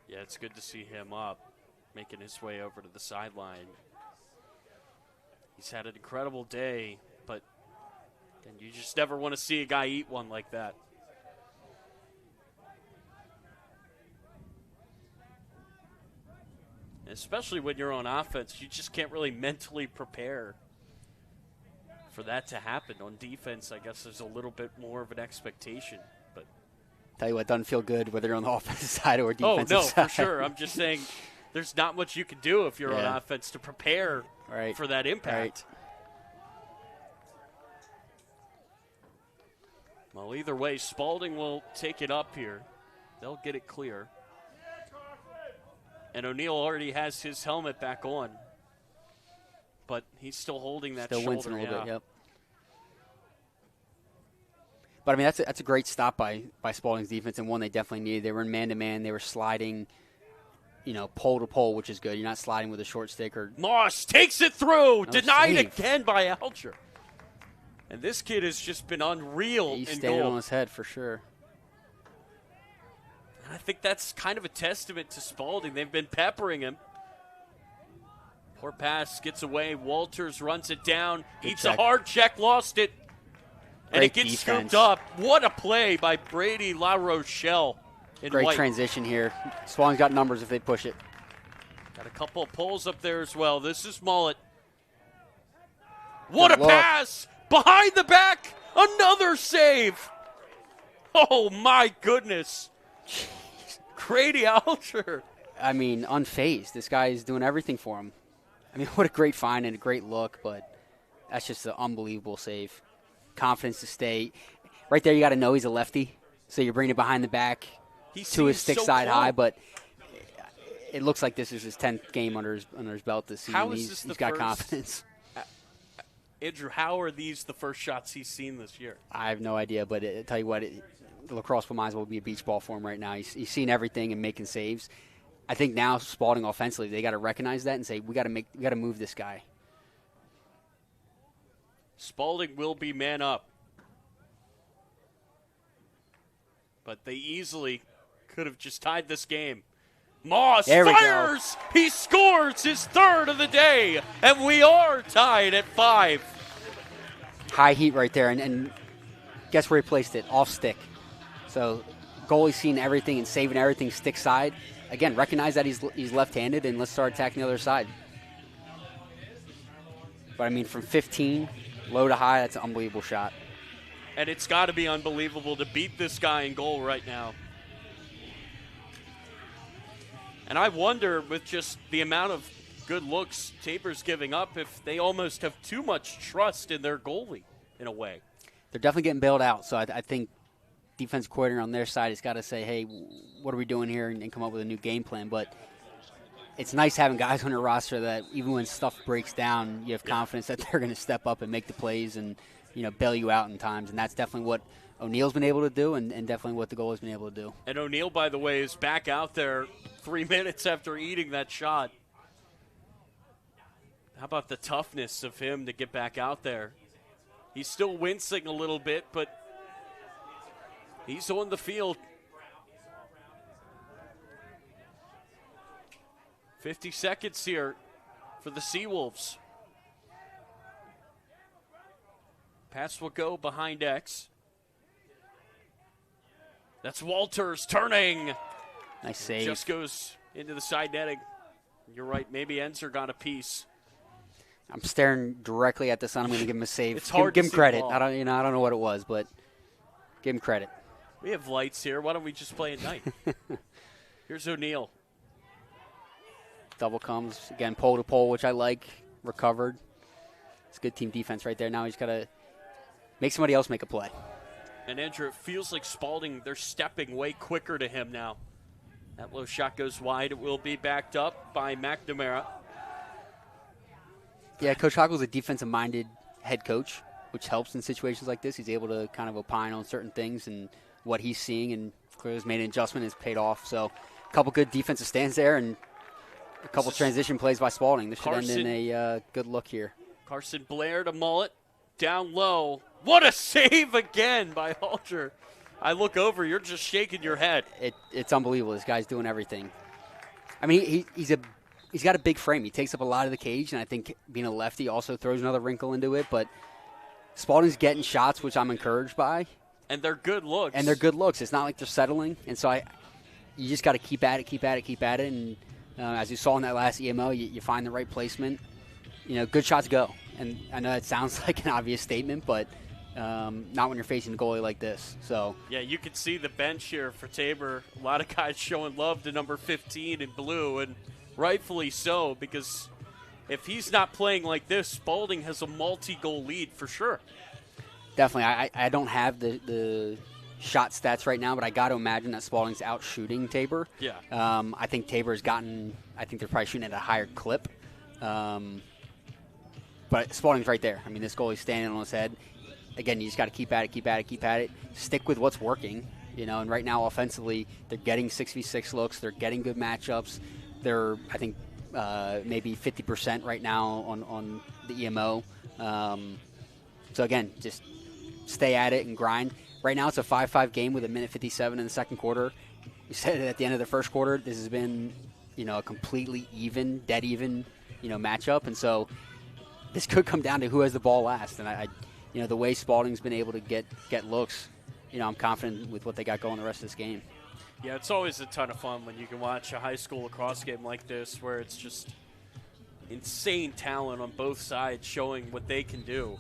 Yeah, it's good to see him up, making his way over to the sideline. He's had an incredible day, but you just never want to see a guy eat one like that. Especially when you're on offense, you just can't really mentally prepare for that to happen. On defense, I guess there's a little bit more of an expectation. But tell you what, doesn't feel good whether you're on the offensive side or defensive side. Oh, no, for sure. I'm just saying there's not much you can do if you're on offense to prepare for that impact. Right. Well, either way, Spalding will take it up here. They'll get it clear. And O'Neal already has his helmet back on. But he's still holding that shoulder. Still wincing a little bit, yep. But, I mean, that's a great stop by Spalding's defense, and one they definitely needed. They were in man-to-man. They were sliding, pole to pole, which is good. You're not sliding with a short stick. Moss takes it through. Denied save. Again by Alger. And this kid has just been unreal He's in standing goal. on his head for sure. And I think that's kind of a testament to Spalding. They've been peppering him. Poor pass gets away. Walters runs it down. Eats a hard check, lost it. And it gets scooped up. What a play by Brady La Rochelle. Great transition here. Spalding's got numbers if they push it. Got a couple of pulls up there as well. This is Mullet. What a pass! Behind the back, another save. Oh, my goodness. Grady Alger. I mean, unfazed. This guy is doing everything for him. I mean, what a great find and a great look, but that's just an unbelievable save. Confidence to stay. Right there, you got to know he's a lefty, so you're bringing it behind the back to his stick side high, but it looks like this is his 10th game under his belt this season. He's got confidence. Andrew, how are these the first shots he's seen this year? I have no idea, but I tell you what, the lacrosse might as well be a beach ball for him right now. He's seen everything and making saves. I think now Spalding offensively, they got to recognize that and say we got to move this guy. Spalding will be man up, but they easily could have just tied this game. Moss fires! He scores his third of the day, and we are tied at 5. High heat right there, and guess where he placed it? Off stick. So goalie's seeing everything and saving everything stick side. Again, recognize that he's left-handed, and let's start attacking the other side. But, I mean, from 15, low to high, that's an unbelievable shot. And it's got to be unbelievable to beat this guy in goal right now. And I wonder, with just the amount of good looks Tabor's giving up, if they almost have too much trust in their goalie in a way. They're definitely getting bailed out, so I think defense coordinator on their side has got to say, hey, what are we doing here, and come up with a new game plan. But it's nice having guys on your roster that even when stuff breaks down, you have confidence that they're going to step up and make the plays and bail you out in times. And that's definitely what O'Neal's been able to do and definitely what the goalie's been able to do. And O'Neal, by the way, is back out there 3 minutes after eating that shot. How about the toughness of him to get back out there? He's still wincing a little bit, but he's on the field. 50 seconds here for the Seawolves. Pass will go behind X. That's Walters turning. Nice save. Just goes into the side netting. You're right. Maybe Enzer got a piece. I'm staring directly at the sun. I'm going to give him a save. It's hard give to him see credit. the ball. I don't know what it was, but give him credit. We have lights here. Why don't we just play at night? Here's O'Neal. Double comes again, pole to pole, which I like. Recovered. It's good team defense right there. Now he's got to make somebody else make a play. And Andrew, it feels like Spalding, they're stepping way quicker to him now. That low shot goes wide. It will be backed up by McNamara. Yeah, Coach Hoggle's a defensive-minded head coach, which helps in situations like this. He's able to kind of opine on certain things and what he's seeing, and clearly has made an adjustment and it's paid off. So a couple good defensive stands there and a couple transition plays by Spalding. This should end in a good look here. Carson Blair to Mullet. Down low. What a save again by Alger. I look over, you're just shaking your head. It's unbelievable. This guy's doing everything. I mean, he's got a big frame. He takes up a lot of the cage, and I think being a lefty also throws another wrinkle into it. But Spalding's getting shots, which I'm encouraged by. And they're good looks. It's not like they're settling. And so you just got to keep at it. And as you saw in that last EMO, you find the right placement. Good shots go. And I know that sounds like an obvious statement, but not when you're facing a goalie like this. So yeah, you can see the bench here for Tabor. A lot of guys showing love to number 15 in blue, and rightfully so, because if he's not playing like this, Spalding has a multi-goal lead for sure. Definitely. I don't have the shot stats right now, but I got to imagine that Spalding's out shooting Tabor. Yeah. I think Tabor's gotten – I think they're probably shooting at a higher clip. But Spalding's right there. I mean, this goalie's standing on his head. Again, you just got to keep at it. Stick with what's working. And right now offensively, they're getting 6v6 looks. They're getting good matchups. They're, I think, maybe 50% right now on the EMO. So, again, just stay at it and grind. Right now it's a 5-5 game with 1:57 in the second quarter. You said it at the end of the first quarter. This has been, a completely dead even, matchup. And so this could come down to who has the ball last. And I the way Spalding's been able to get looks, I'm confident with what they got going the rest of this game. Yeah, it's always a ton of fun when you can watch a high school lacrosse game like this where it's just insane talent on both sides showing what they can do.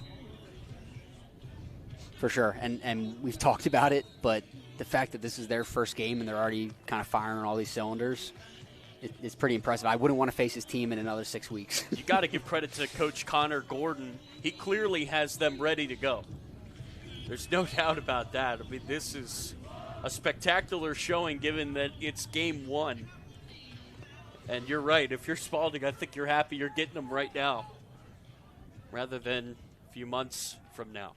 For sure, and we've talked about it, but the fact that this is their first game and they're already kind of firing on all these cylinders, it's pretty impressive. I wouldn't want to face his team in another 6 weeks. You got to give credit to Coach Connor Gordon. He clearly has them ready to go. There's no doubt about that. I mean, this is a spectacular showing given that it's game one. And you're right. If you're Spalding, I think you're happy you're getting them right now rather than a few months from now.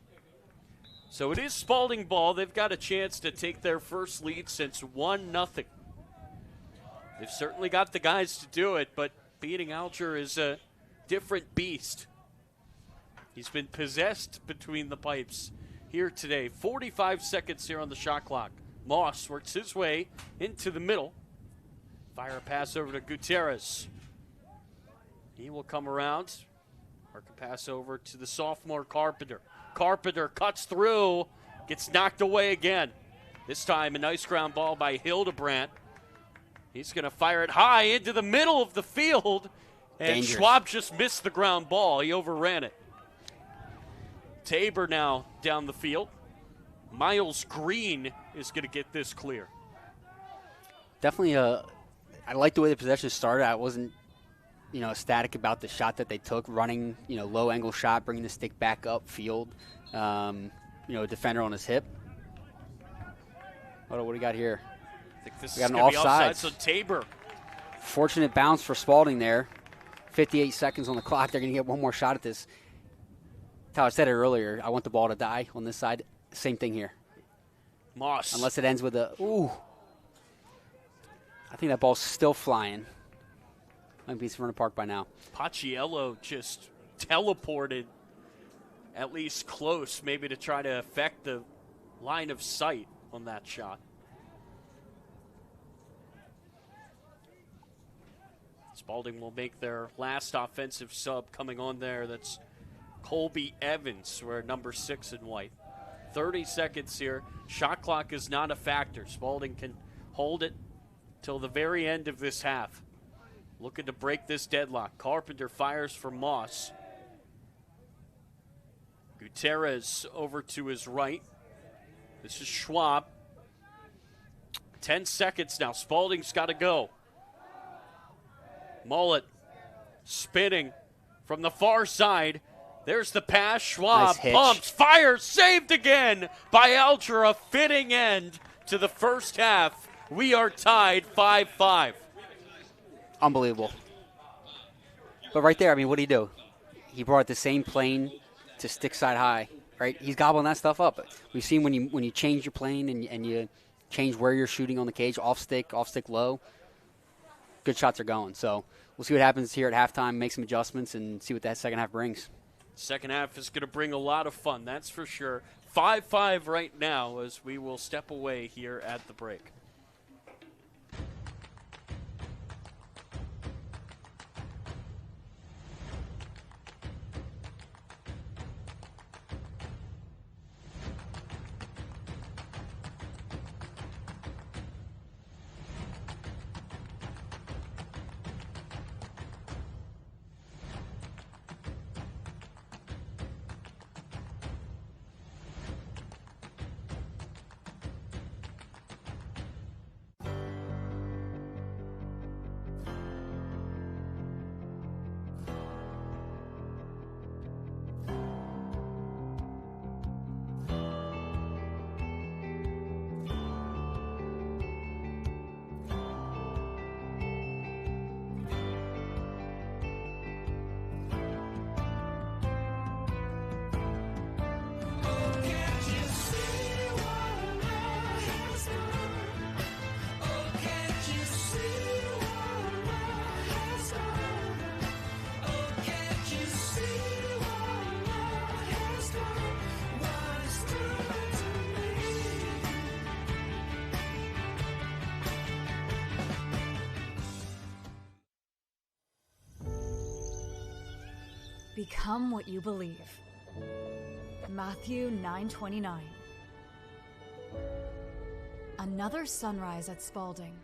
So it is Spalding ball. They've got a chance to take their first lead since 1-0. They've certainly got the guys to do it, but beating Alger is a different beast. He's been possessed between the pipes here today. 45 seconds here on the shot clock. Moss works his way into the middle. Fire a pass over to Gutierrez. He will come around. Work a pass over to the sophomore Carpenter. Carpenter cuts through, gets knocked away again. This time a nice ground ball by Hildebrandt. He's going to fire it high into the middle of the field, and Dangerous. Schwab just missed the ground ball. He overran it. Tabor now down the field. Miles Green is going to get this clear. Definitely I like the way the possession started. I wasn't, ecstatic about the shot that they took, running, low angle shot, bringing the stick back up field. A defender on his hip. What do we got here? I think this We is got an going to be offside. offside, so Tabor. Fortunate bounce for Spalding there. 58 seconds on the clock. They're going to get one more shot at this. Tyler said it earlier. I want the ball to die on this side. Same thing here. Moss. Unless it ends with a, ooh. I think that ball's still flying. Might be from the park by now. Paciello just teleported at least close, maybe to try to affect the line of sight on that shot. Spalding will make their last offensive sub coming on there. That's Colby Evans, we're number 6 in white. 30 seconds here. Shot clock is not a factor. Spalding can hold it till the very end of this half. Looking to break this deadlock. Carpenter fires for Moss. Gutierrez over to his right. This is Schwab. 10 seconds now. Spalding's got to go. Mullet spinning from the far side. There's the pass. Schwab Nice hitch. pumps, fires, saved again by Alger. A fitting end to the first half. We are tied 5-5. Unbelievable. But right there, I mean, what did he do? He brought the same plane to stick side high, right? He's gobbling that stuff up. We've seen when you change your plane and you change where you're shooting on the cage, off stick low, good shots are going. So we'll see what happens here at halftime, make some adjustments, and see what that second half brings. Second half is going to bring a lot of fun, that's for sure. 5-5 right now as we will step away here at the break. Become what you believe. Matthew 9:29. Another sunrise at Spalding.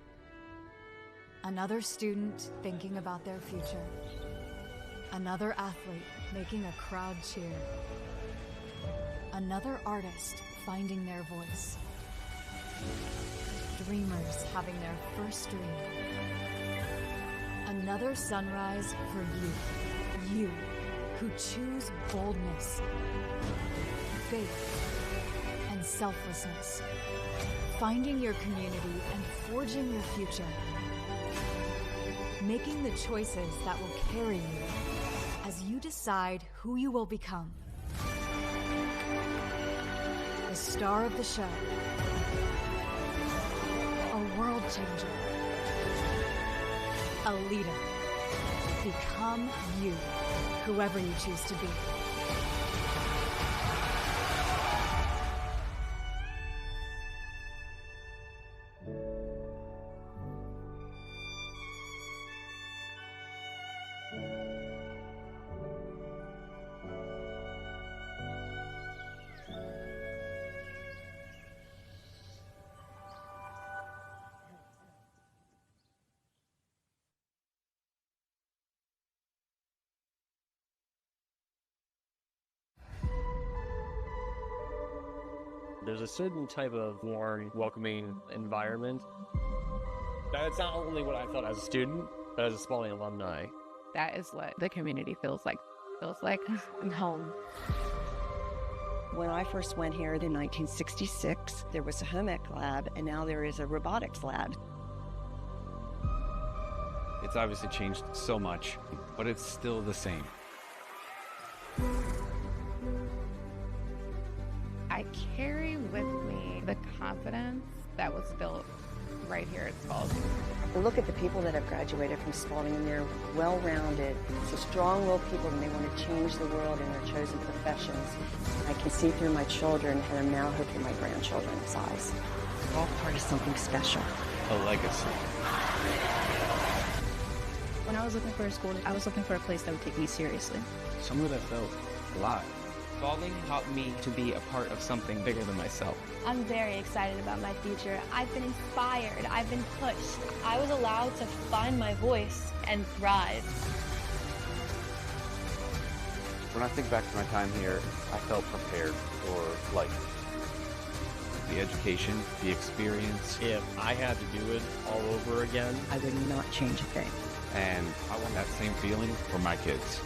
Another student thinking about their future. Another athlete making a crowd cheer. Another artist finding their voice. Dreamers having their first dream. Another sunrise for you. You who choose boldness, faith, and selflessness. Finding your community and forging your future. Making the choices that will carry you as you decide who you will become. The star of the show. A world changer. A leader. Become you, whoever you choose to be. There's a certain type of warm, welcoming environment. That's not only what I felt as a student, but as a Spalding alumni. That is what the community feels like. Feels like I'm home. When I first went here in 1966, there was a home ec lab, and now there is a robotics lab. It's obviously changed so much, but it's still the same. I carry with me the confidence that was built right here at Spalding. Look at the people that have graduated from Spalding, and they're well-rounded. So strong-willed people, and they want to change the world in their chosen professions. I can see through my children, and I'm now hoping my grandchildren's eyes. All part of something special. A legacy. When I was looking for a school, I was looking for a place that would take me seriously. Somewhere that felt alive. Spalding taught me to be a part of something bigger than myself. I'm very excited about my future. I've been inspired. I've been pushed. I was allowed to find my voice and thrive. When I think back to my time here, I felt prepared for life. The education, the experience. If I had to do it all over again, I would not change a thing. And I want that same feeling for my kids.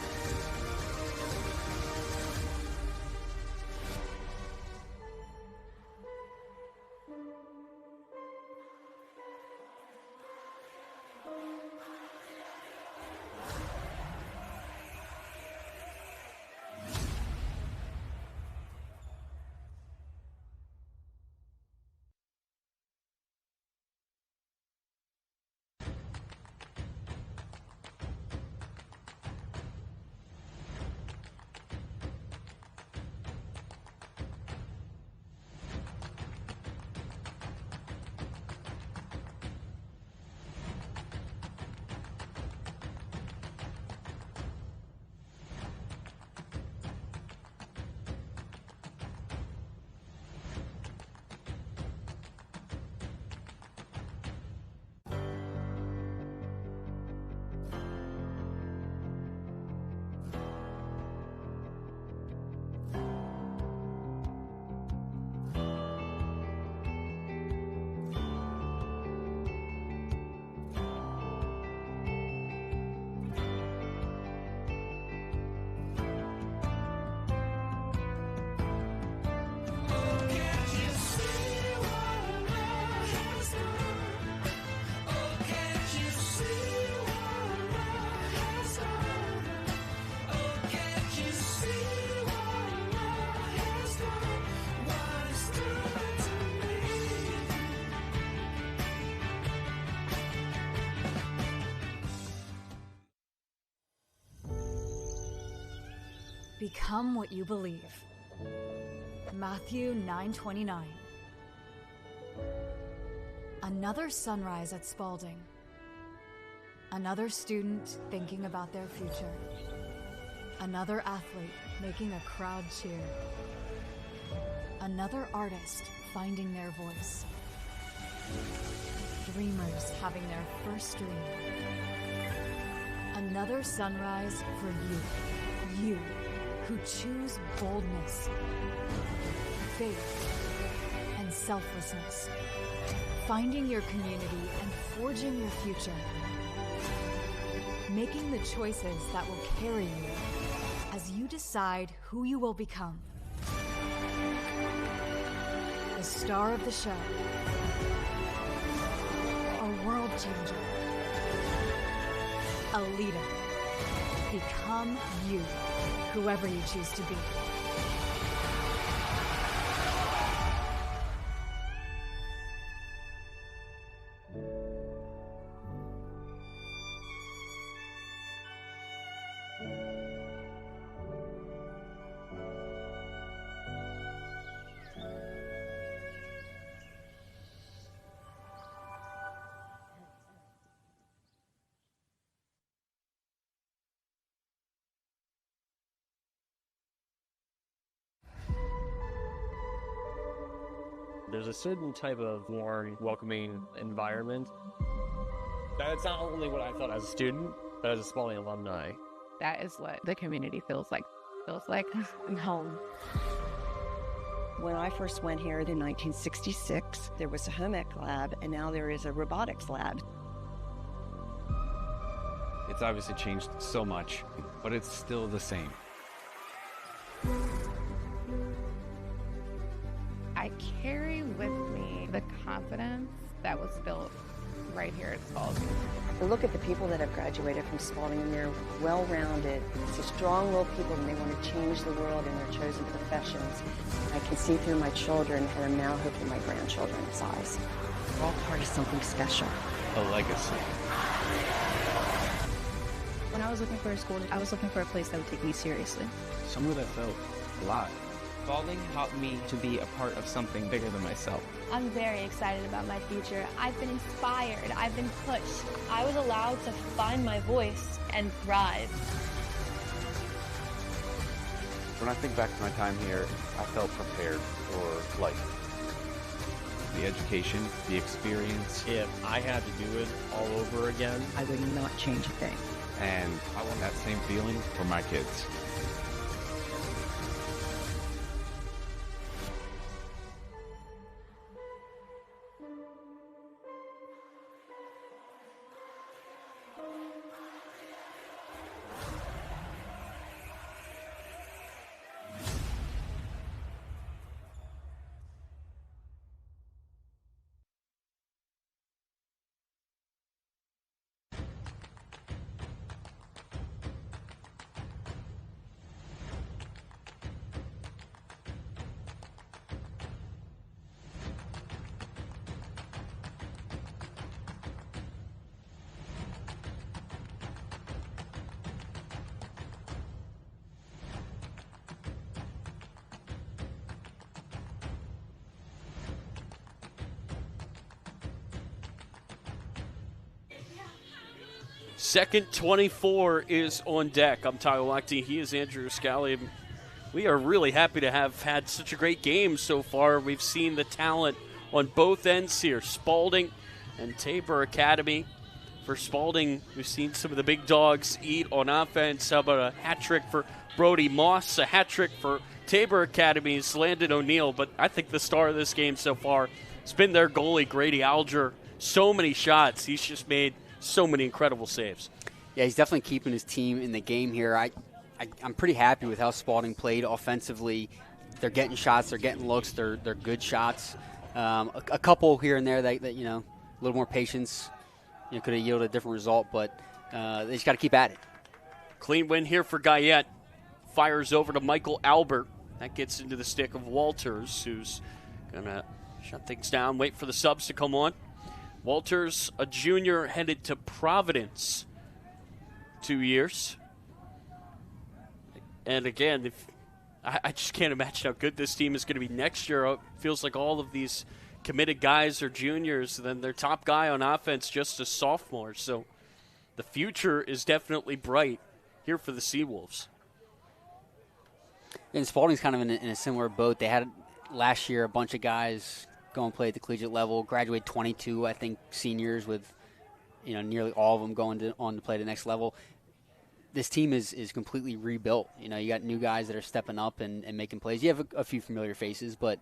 Become what you believe. Matthew 9:29. Another sunrise at Spalding. Another student thinking about their future. Another athlete making a crowd cheer. Another artist finding their voice. Dreamers having their first dream. Another sunrise for you. You who choose boldness, faith, and selflessness. Finding your community and forging your future. Making the choices that will carry you as you decide who you will become. The star of the show. A world changer. A leader. Become you, whoever you choose to be. There's a certain type of warm, welcoming environment. That's not only what I felt as a student, but as a Spalding alumni. That is what the community feels like. Feels like home. When I first went here in 1966, there was a home ec lab, and now there is a robotics lab. It's obviously changed so much, but it's still the same. I carry with me the confidence that was built right here at Spalding. I look at the people that have graduated from Spalding, and they're well-rounded. So strong-willed people, and they want to change the world in their chosen professions. I can see through my children, and I'm now hoping my grandchildren's eyes. We're all part of something special. A legacy. When I was looking for a school, I was looking for a place that would take me seriously. Somewhere that felt alive. Spalding helped me to be a part of something bigger than myself. I'm very excited about my future. I've been inspired. I've been pushed. I was allowed to find my voice and thrive. When I think back to my time here, I felt prepared for life. The education, the experience. If I had to do it all over again, I would not change a thing. And I want that same feeling for my kids. Second 24 is on deck. I'm Tyler Lochte. He is Andrew Scally. We are really happy to have had such a great game so far. We've seen the talent on both ends here, Spalding and Tabor Academy. For Spalding, we've seen some of the big dogs eat on offense. How about a hat trick for Brody Moss, a hat trick for Tabor Academy's Landon O'Neill. But I think the star of this game so far has been their goalie, Grady Alger. So many shots. He's just made so many incredible saves. Yeah, he's definitely keeping his team in the game here. I'm pretty happy with how Spalding played offensively. They're getting shots, they're getting looks, they're good shots. A couple here and there that a little more patience, could have yielded a different result, but they just got to keep at it. Clean win here for Guyette. Fires over to Michael Albert. That gets into the stick of Walters, who's going to shut things down, wait for the subs to come on. Walters, a junior, headed to Providence 2 years. And again, I just can't imagine how good this team is going to be next year. It feels like all of these committed guys are juniors, then their top guy on offense just a sophomore. So the future is definitely bright here for the Seawolves. And Spalding's kind of in a similar boat. They had last year a bunch of guys go and play at the collegiate level, graduate 22, I think, seniors with, nearly all of them going on to play the next level. This team is completely rebuilt. You got new guys that are stepping up and making plays. You have a few familiar faces, but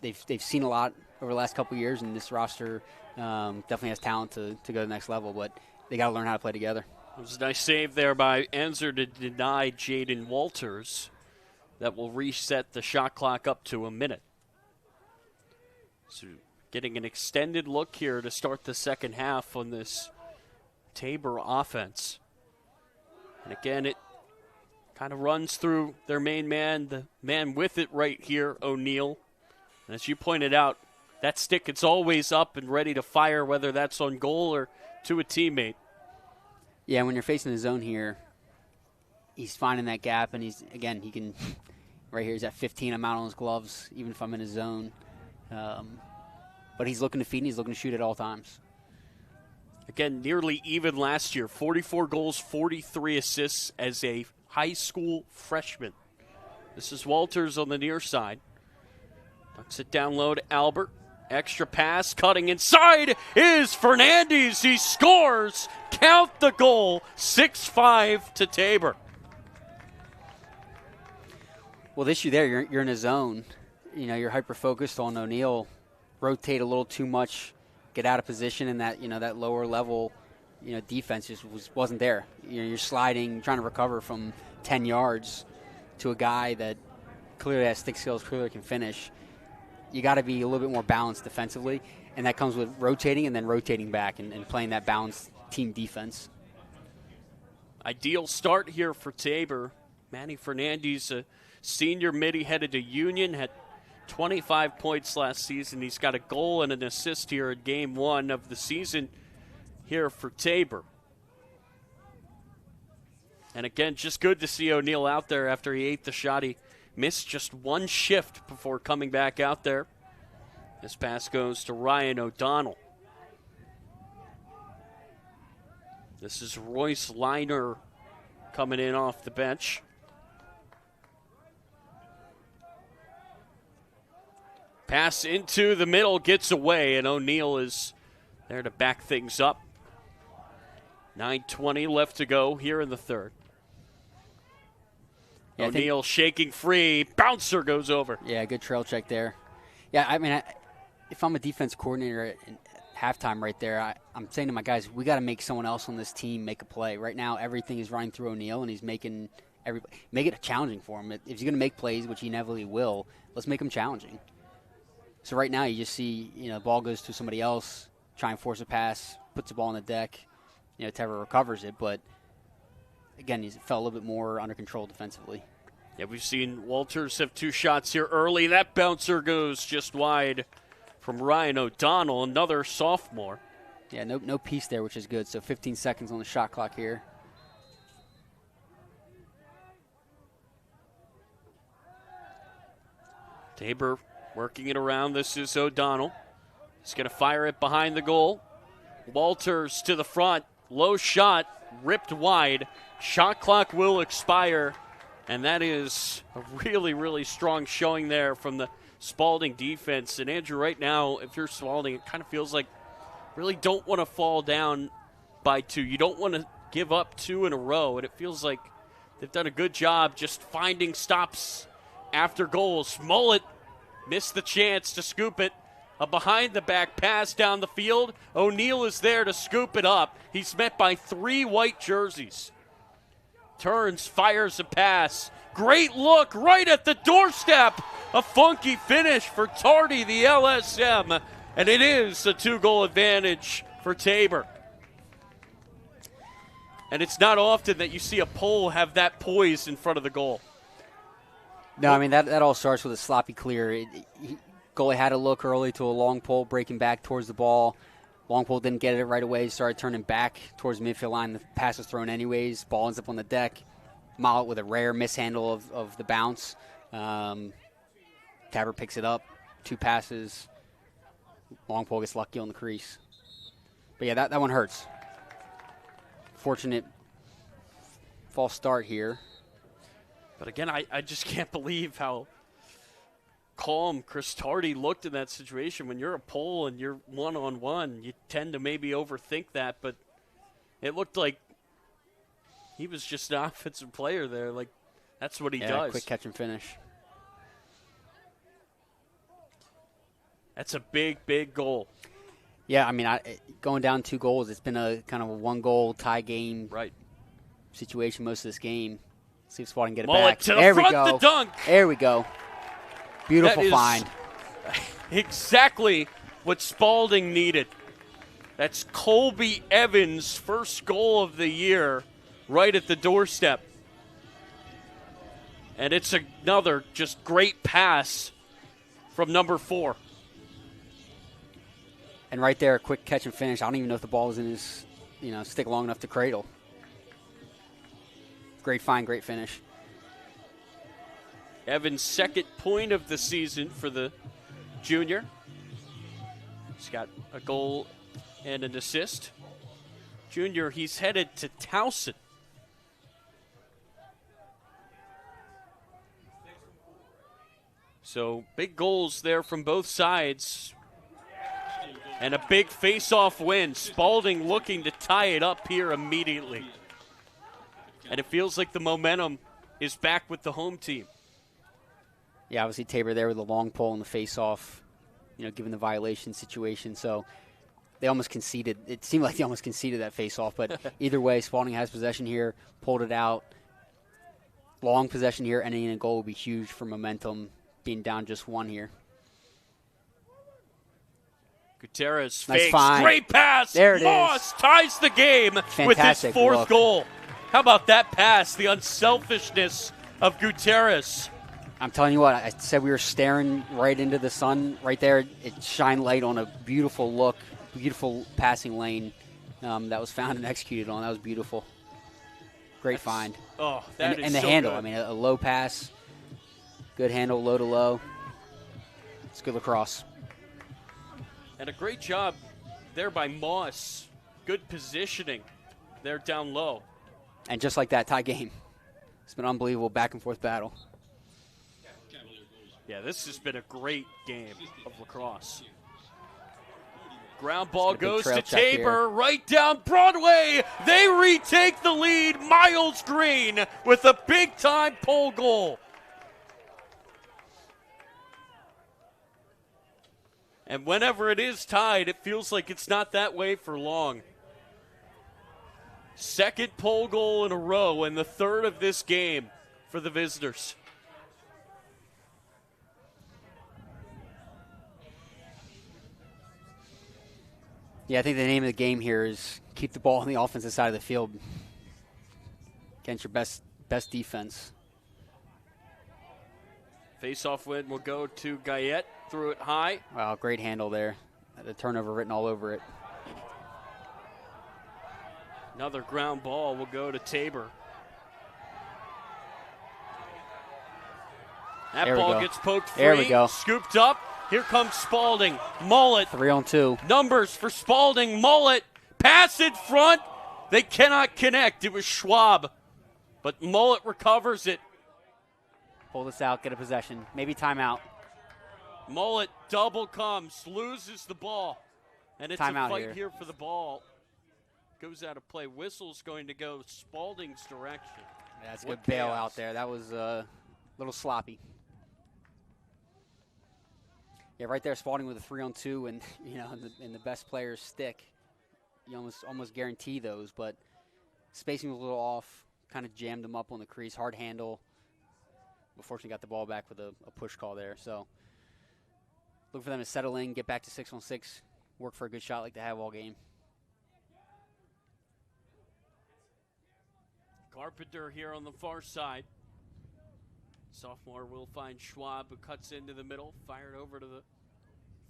they've seen a lot over the last couple of years, and this roster definitely has talent to go to the next level, but they got to learn how to play together. It was a nice save there by Enzer to deny Jaden Walters. That will reset the shot clock up to a minute. So getting an extended look here to start the second half on this Tabor offense. And again, it kind of runs through their main man, the man with it right here, O'Neal. And as you pointed out, that stick, it's always up and ready to fire, whether that's on goal or to a teammate. Yeah, when you're facing the zone here, he's finding that gap, and he can, right here, he's at 15, I'm out on his gloves, even if I'm in his zone. But he's looking to feed, and he's looking to shoot at all times. Again, nearly even last year, 44 goals, 43 assists as a high school freshman. This is Walters on the near side. Ducks it down low to Albert. Extra pass, cutting inside is Fernandez. He scores. Count the goal, 6-5 to Tabor. Well, the issue there, you're in a zone. You're hyper-focused on O'Neal. Rotate a little too much, get out of position, and that lower level, defense just wasn't there. You're sliding, trying to recover from 10 yards to a guy that clearly has stick skills, clearly can finish. You got to be a little bit more balanced defensively, and that comes with rotating and then rotating back and playing that balanced team defense. Ideal start here for Tabor. Manny Fernandez, a senior mid, he headed to Union, had 25 points last season. He's got a goal and an assist here in game one of the season here for Tabor. And again, just good to see O'Neal out there after he ate the shot. He missed just one shift before coming back out there. This pass goes to Ryan O'Donnell. This is Royce Liner coming in off the bench. Pass into the middle, gets away, and O'Neal is there to back things up. 9:20 left to go here in the third. Yeah, O'Neal shaking free. Bouncer goes over. Yeah, good trail check there. Yeah, I mean, if I'm a defense coordinator at halftime right there, I'm saying to my guys, we got to make someone else on this team make a play. Right now, everything is running through O'Neal, and he's make it challenging for him. If he's going to make plays, which he inevitably will, let's make him challenging. So right now, you just see, the ball goes to somebody else, try and force a pass, puts the ball on the deck. Tabor recovers it, but again, he felt a little bit more under control defensively. Yeah, we've seen Walters have two shots here early. That bouncer goes just wide from Ryan O'Donnell, another sophomore. Yeah, no piece there, which is good. So 15 seconds on the shot clock here. Tabor working it around. This is O'Donnell. He's going to fire it behind the goal. Walters to the front. Low shot, ripped wide. Shot clock will expire. And that is a really, really strong showing there from the Spalding defense. And Andrew, right now, if you're Spalding, it kind of feels like really don't want to fall down by two. You don't want to give up two in a row. And it feels like they've done a good job just finding stops after goals. Mullet missed the chance to scoop it. A behind-the-back pass down the field. O'Neal is there to scoop it up. He's met by three white jerseys. Turns, fires a pass. Great look right at the doorstep. A funky finish for Tardy, the LSM. And it is a two-goal advantage for Tabor. And it's not often that you see a pole have that poise in front of the goal. No, I mean, that all starts with a sloppy clear. Goalie had a look early to a long pole, breaking back towards the ball. Long pole didn't get it right away, started turning back towards the midfield line. The pass was thrown anyways. Ball ends up on the deck. Mollet with a rare mishandle of the bounce. Tabor picks it up. Two passes. Long pole gets lucky on the crease. But yeah, that one hurts. Fortunate false start here. But again, I just can't believe how calm Chris Tardy looked in that situation. When you're a pole and you're one-on-one, you tend to maybe overthink that, but it looked like he was just an offensive player there. Like, that's what he does. Quick catch and finish. That's a big, big goal. Yeah, I mean, going down 2 goals, it's been a kind of a 1-goal tie game situation most of this game. See if Spalding get it back. To the front, the dunk. There we go. Beautiful find. Exactly what Spalding needed. That's Colby Evans' first goal of the year right at the doorstep. And it's another just great pass from number 4. And right there, a quick catch and finish. I don't even know if the ball was in his, stick long enough to cradle. Great find, great finish. Evans' second point of the season for the junior. He's got a goal and an assist. Junior, he's headed to Towson. So big goals there from both sides. And a big face-off win. Spalding looking to tie it up here immediately. And it feels like the momentum is back with the home team. Yeah, obviously Tabor there with a long pole in the face-off, given the violation situation. So they almost conceded. It seemed like they almost conceded that face-off. But either way, Spalding has possession here, pulled it out. Long possession here, ending in a goal would be huge for momentum, being down just 1 here. Gutierrez nice fakes. Find. Great pass. There it Moss is. Ties the game with his 4th look. goal. How about that pass? The unselfishness of Gutierrez. I'm telling you what, I said we were staring right into the sun right there. It shined light on a beautiful look, beautiful passing lane that was found and executed on. That was beautiful. Great find. Oh, that is and the so handle. good. I mean, a low pass, good handle, low to low. It's good lacrosse. And a great job there by Moss. Good positioning there down low. And just like that, tie game. It's been an unbelievable back-and-forth battle. Yeah, this has been a great game of lacrosse. Ground ball goes to Tabor, right down Broadway. They retake the lead. Miles Green with a big-time pole goal. And whenever it is tied, it feels like it's not that way for long. Second pole goal in a row and the 3rd of this game for the visitors. Yeah, I think the name of the game here is keep the ball on the offensive side of the field against your best defense. Face-off win will go to Guyette. Threw it high. Wow, great handle there. The turnover written all over it. Another ground ball will go to Tabor. That ball gets poked free. There we go. Scooped up. Here comes Spalding. Mullet. 3-on-2. Numbers for Spalding. Mullet. Pass in front. They cannot connect. It was Schwab. But Mullet recovers it. Pull this out, get a possession. Maybe timeout. Mullet double comes, loses the ball. And it's timeout a fight here for the ball. Goes out of play. Whistle's going to go Spalding's direction. That's a good bail out there. That was a little sloppy. Yeah, right there, Spalding with a 3-on-2, and in the best player's stick, you almost guarantee those. But spacing was a little off, kind of jammed him up on the crease, hard handle. Unfortunately, got the ball back with a push call there. So look for them to settle in, get back to 6-on-6, work for a good shot like they have all game. Carpenter here on the far side. Sophomore will find Schwab, who cuts into the middle, fired over to the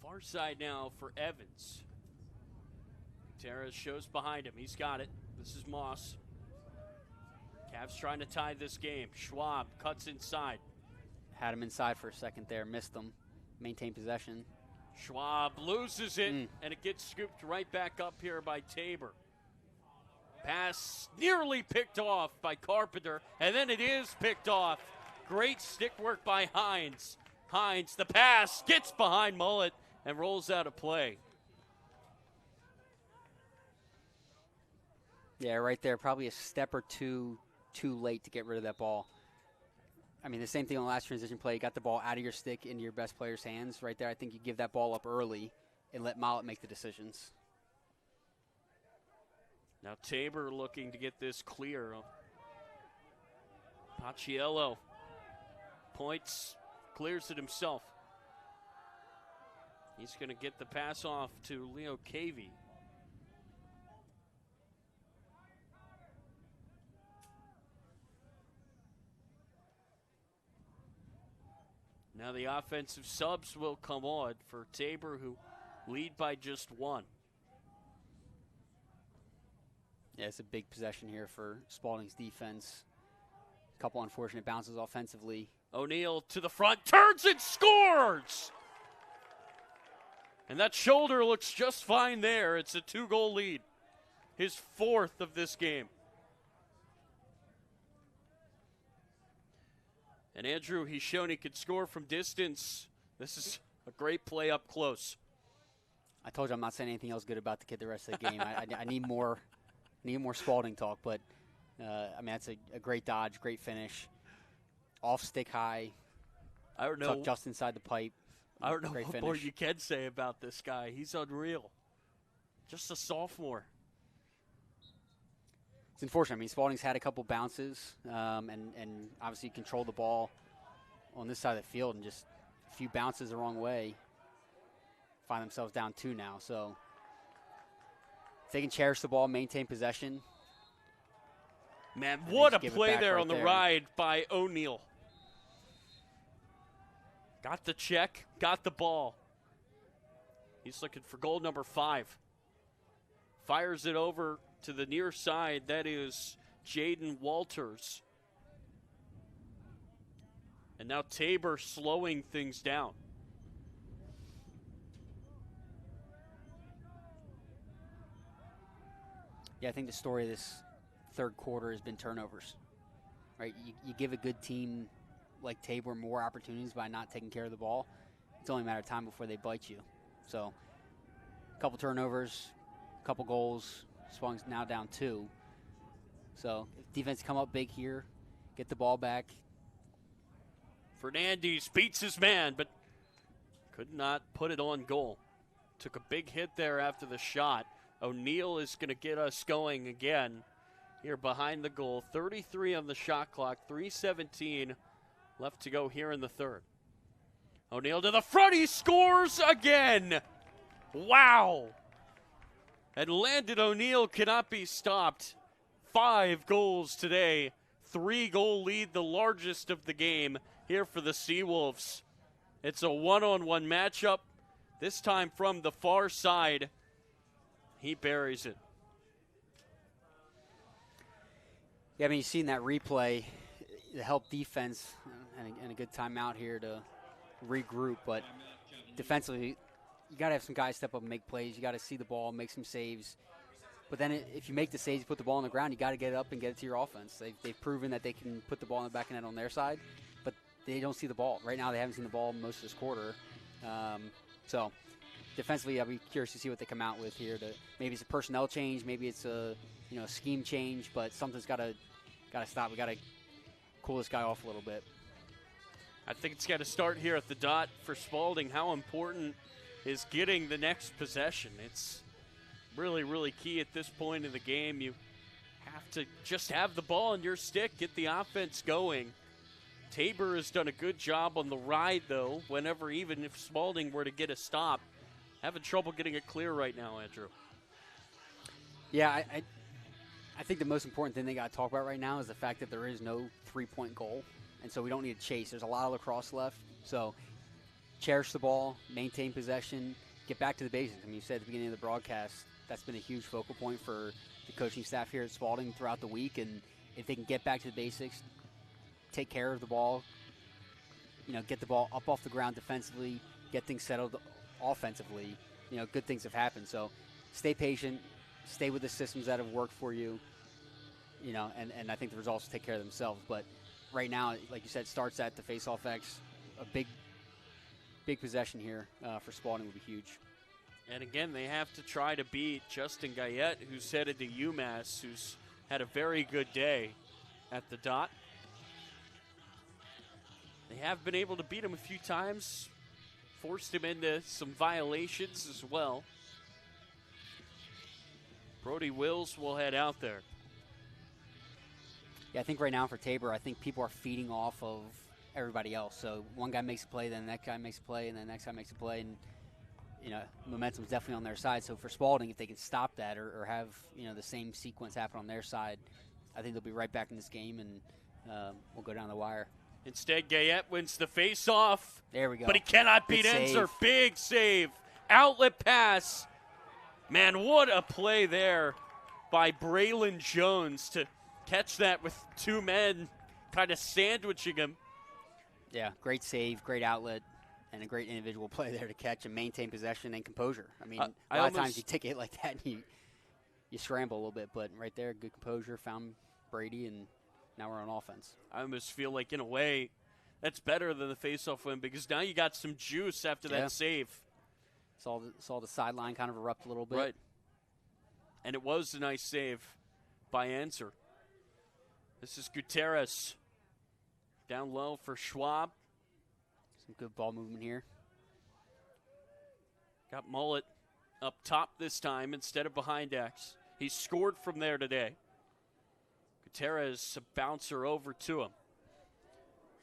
far side now for Evans. Gutierrez shows behind him. He's got it. This is Moss. Cavs trying to tie this game. Schwab cuts inside. Had him inside for a second there, missed them. Maintain possession. Schwab loses it, and it gets scooped right back up here by Tabor. Pass nearly picked off by Carpenter, and then it is picked off Great stick work by Hines. Hines, the pass, gets behind Mullet and rolls out of play. Yeah, right there, probably a step or two too late to get rid of that ball. I mean, the same thing on the last transition play. You got the ball out of your stick into your best player's hands. Right there, I think you give that ball up early and let Mullet make the decisions. Now Tabor looking to get this clear. Paciello points, clears it himself. He's going to get the pass off to Leo Cavey. Now the offensive subs will come on for Tabor, who lead by just one. Yeah, it's a big possession here for Spalding's defense. A couple unfortunate bounces offensively. O'Neal to the front, turns and scores! And that shoulder looks just fine there. It's a 2-goal lead. His 4th of this game. And Andrew, he's shown he could score from distance. This is a great play up close. I told you I'm not saying anything else good about the kid the rest of the game. I need more Spalding talk, but I mean, that's a great dodge, great finish. Off stick high. I don't know. Tucked just inside the pipe. I don't know great what finish. more you can say about this guy. He's unreal. Just a sophomore. It's unfortunate. I mean, Spalding's had a couple bounces and obviously controlled the ball on this side of the field, and just a few bounces the wrong way. Find themselves down 2 now. So if they can cherish the ball, maintain possession. Man, what a give it play back there right on the there. ride by O'Neal. Got the check, got the ball. He's looking for goal number 5. Fires it over to the near side. That is Jaden Walters. And now Tabor slowing things down. Yeah, I think the story of this third quarter has been turnovers. Right, you give a good team like Tabor more opportunities by not taking care of the ball. It's only a matter of time before they bite you. So, a couple turnovers, a couple goals. Spalding's now down 2. So, if defense come up big here, get the ball back. Fernandez beats his man, but could not put it on goal. Took a big hit there after the shot. O'Neal is going to get us going again here behind the goal. 33 on the shot clock, 3:17 left to go here in the third. O'Neal to the front, he scores again! Wow! And Landon O'Neal cannot be stopped. 5 goals today, 3-goal lead, the largest of the game here for the Seawolves. It's a one-on-one matchup, this time from the far side. He buries it. Yeah, I mean, you've seen that replay to help defense and a good timeout here to regroup. But defensively, you got to have some guys step up and make plays. You got to see the ball, make some saves. But then if you make the saves, you put the ball on the ground, you got to get it up and get it to your offense. They've proven that they can put the ball in the back of the net on their side, but they don't see the ball. Right now, they haven't seen the ball most of this quarter. So defensively, I'll be curious to see what they come out with here. Maybe it's a personnel change, maybe it's a scheme change, but something's got to stop. We got to cool this guy off a little bit. I think it's got to start here at the dot for Spalding. How important is getting the next possession? It's really, really key at this point in the game. You have to just have the ball in your stick, get the offense going. Tabor has done a good job on the ride, though, even if Spalding were to get a stop. Having trouble getting it clear right now, Andrew. Yeah, I think the most important thing they got to talk about right now is the fact that there is no three-point goal, and so we don't need to chase. There's a lot of lacrosse left, so cherish the ball, maintain possession, get back to the basics. I mean, you said at the beginning of the broadcast, that's been a huge focal point for the coaching staff here at Spalding throughout the week, and if they can get back to the basics, take care of the ball, get the ball up off the ground defensively, get things settled offensively, good things have happened. So stay patient, stay with the systems that have worked for you, and I think the results will take care of themselves. But right now, like you said, starts at the face-off X. A big possession here for Spalding would be huge. And again, they have to try to beat Justin Guyette, who's headed to UMass, who's had a very good day at the dot. They have been able to beat him a few times, forced him into some violations as well. Brody Wills will head out there. Yeah, I think right now for Tabor, I think people are feeding off of everybody else. So one guy makes a play, then the next guy makes a play, and then the next guy makes a play, and momentum's definitely on their side. So for Spalding, if they can stop that or have the same sequence happen on their side, I think they'll be right back in this game, and we'll go down the wire. Instead, Guyette wins the face-off. There we go. But he cannot beat Enzer. Big save. Outlet pass. Man, what a play there by Braylon Jones to catch that with two men kind of sandwiching him. Yeah, great save, great outlet, and a great individual play there to catch and maintain possession and composure. I mean, a lot of times you take it like that and you scramble a little bit, but right there, good composure, found Brady, and now we're on offense. I almost feel like, in a way, that's better than the faceoff win because now you got some juice after that save. Saw the sideline kind of erupt a little bit. Right. And it was a nice save by Enzer. This is Gutierrez. Down low for Schwab. Some good ball movement here. Got Mullet up top this time instead of behind X. He scored from there today. Gutierrez, a bouncer over to him.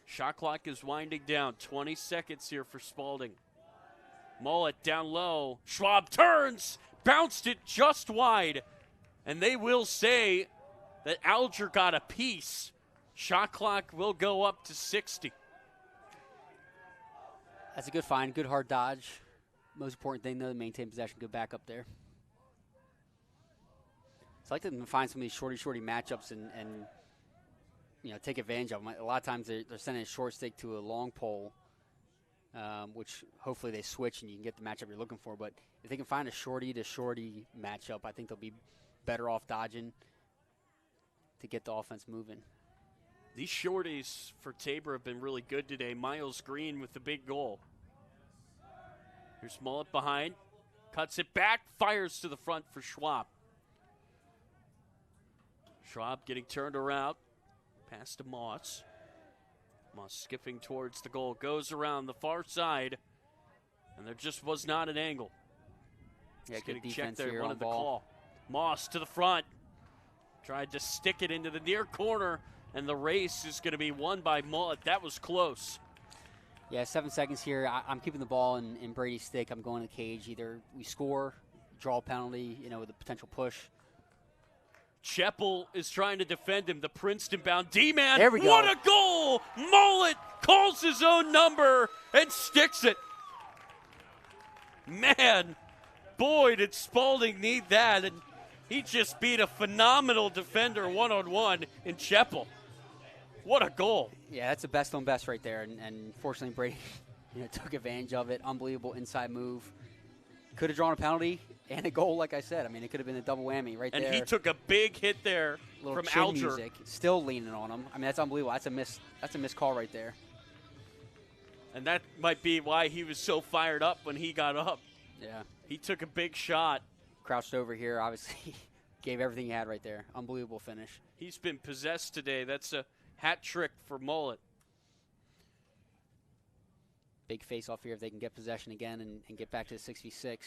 Shot clock is winding down. 20 seconds here for Spalding. Mullet down low. Schwab turns. Bounced it just wide. And they will say that Alger got a piece. Shot clock will go up to 60. That's a good find, good hard dodge. Most important thing, though, to maintain possession, good back up there. So I like to find some of these shorty matchups and take advantage of them. A lot of times they're sending a short stick to a long pole, which hopefully they switch and you can get the matchup you're looking for. But if they can find a shorty to shorty matchup, I think they'll be better off dodging to get the offense moving. These shorties for Tabor have been really good today. Miles Green with the big goal. Here's Mullet behind. Cuts it back. Fires to the front for Schwab. Schwab getting turned around. Pass to Moss. Moss skipping towards the goal. Goes around the far side. And there just was not an angle. Yeah, good defense there. here Wanted on the ball. call. Moss to the front. Tried to stick it into the near corner. And the race is going to be won by Mullet. That was close. Yeah, 7 seconds here. I'm keeping the ball in Brady's stick. I'm going to the cage. Either we score, draw a penalty, with a potential push. Cheppel is trying to defend him. The Princeton-bound D-man. There we go. What a goal! Mullet calls his own number and sticks it. Man, boy, did Spalding need that. And he just beat a phenomenal defender one-on-one in Cheppel. What a goal. Yeah, that's the best on best right there. And fortunately, Brady took advantage of it. Unbelievable inside move. Could have drawn a penalty and a goal, like I said. I mean, it could have been a double whammy right there. And he took a big hit there from Alger. Music, still leaning on him. I mean, that's unbelievable. That's a missed call right there. And that might be why he was so fired up when he got up. Yeah. He took a big shot. Crouched over here, obviously. Gave everything he had right there. Unbelievable finish. He's been possessed today. That's a hat trick for Mullet. Big face-off here if they can get possession again and get back to the 6v6.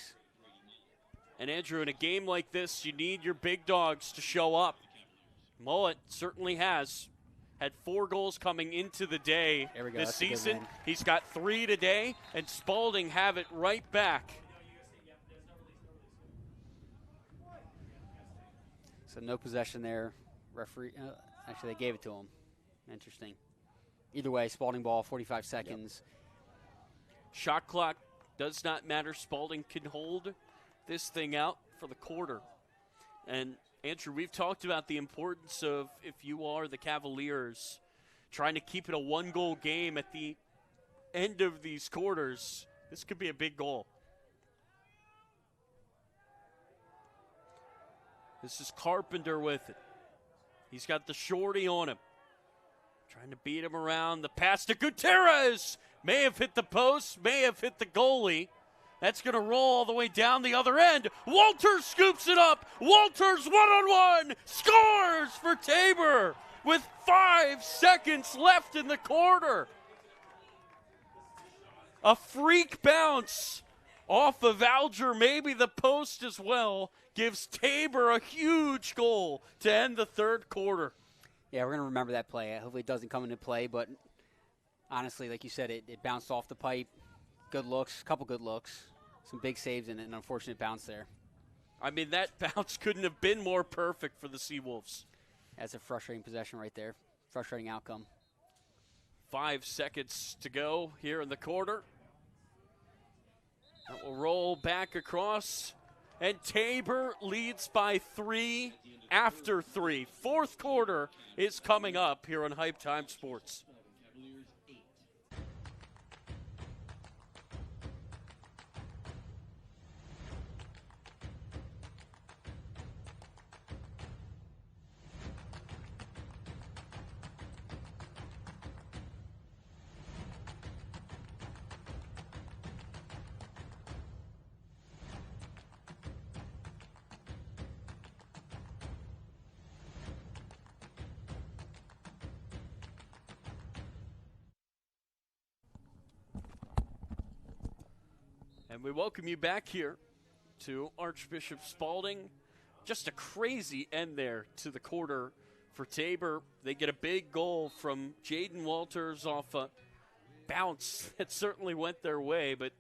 And, Andrew, in a game like this, you need your big dogs to show up. Mullet certainly has. Had 4 goals coming into the day this season. He's got 3 today, and Spalding have it right back. So no possession there. Referee, actually, they gave it to him. Interesting. Either way, Spalding ball, 45 seconds. Yep. Shot clock does not matter. Spalding can hold this thing out for the quarter. And, Andrew, we've talked about the importance of, if you are the Cavaliers, trying to keep it a 1-goal game at the end of these quarters. This could be a big goal. This is Carpenter with it. He's got the shorty on him. Trying to beat him around. The pass to Gutierrez. May have hit the post, may have hit the goalie. That's going to roll all the way down the other end. Walters scoops it up. Walters one-on-one. Scores for Tabor with 5 seconds left in the quarter. A freak bounce off of Alger, maybe the post as well, gives Tabor a huge goal to end the third quarter. Yeah, we're going to remember that play. Hopefully it doesn't come into play, but honestly, like you said, it bounced off the pipe. Good looks, couple good looks, some big saves, and an unfortunate bounce there. I mean, that bounce couldn't have been more perfect for the Seawolves. That's a frustrating possession right there. Frustrating outcome. 5 seconds to go here in the quarter. That will roll back across, and Tabor leads by 3 after 3. Fourth quarter is coming up here on Hype Time Sports. And we welcome you back here to Archbishop Spalding. Just a crazy end there to the quarter for Tabor. They get a big goal from Jaden Walters off a bounce that certainly went their way. But,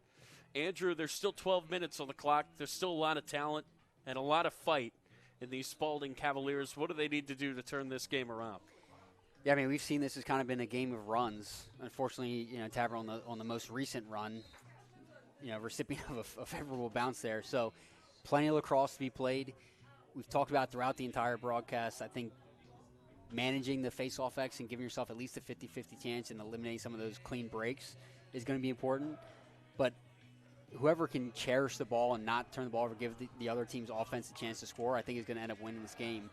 Andrew, there's still 12 minutes on the clock. There's still a lot of talent and a lot of fight in these Spalding Cavaliers. What do they need to do to turn this game around? Yeah, I mean, we've seen this has kind of been a game of runs. Unfortunately, Tabor on the most recent run, recipient of a favorable bounce there. So plenty of lacrosse to be played. We've talked about throughout the entire broadcast. I think managing the face-off X and giving yourself at least a 50-50 chance and eliminating some of those clean breaks is going to be important. But whoever can cherish the ball and not turn the ball over, give the other team's offense a chance to score, I think is going to end up winning this game.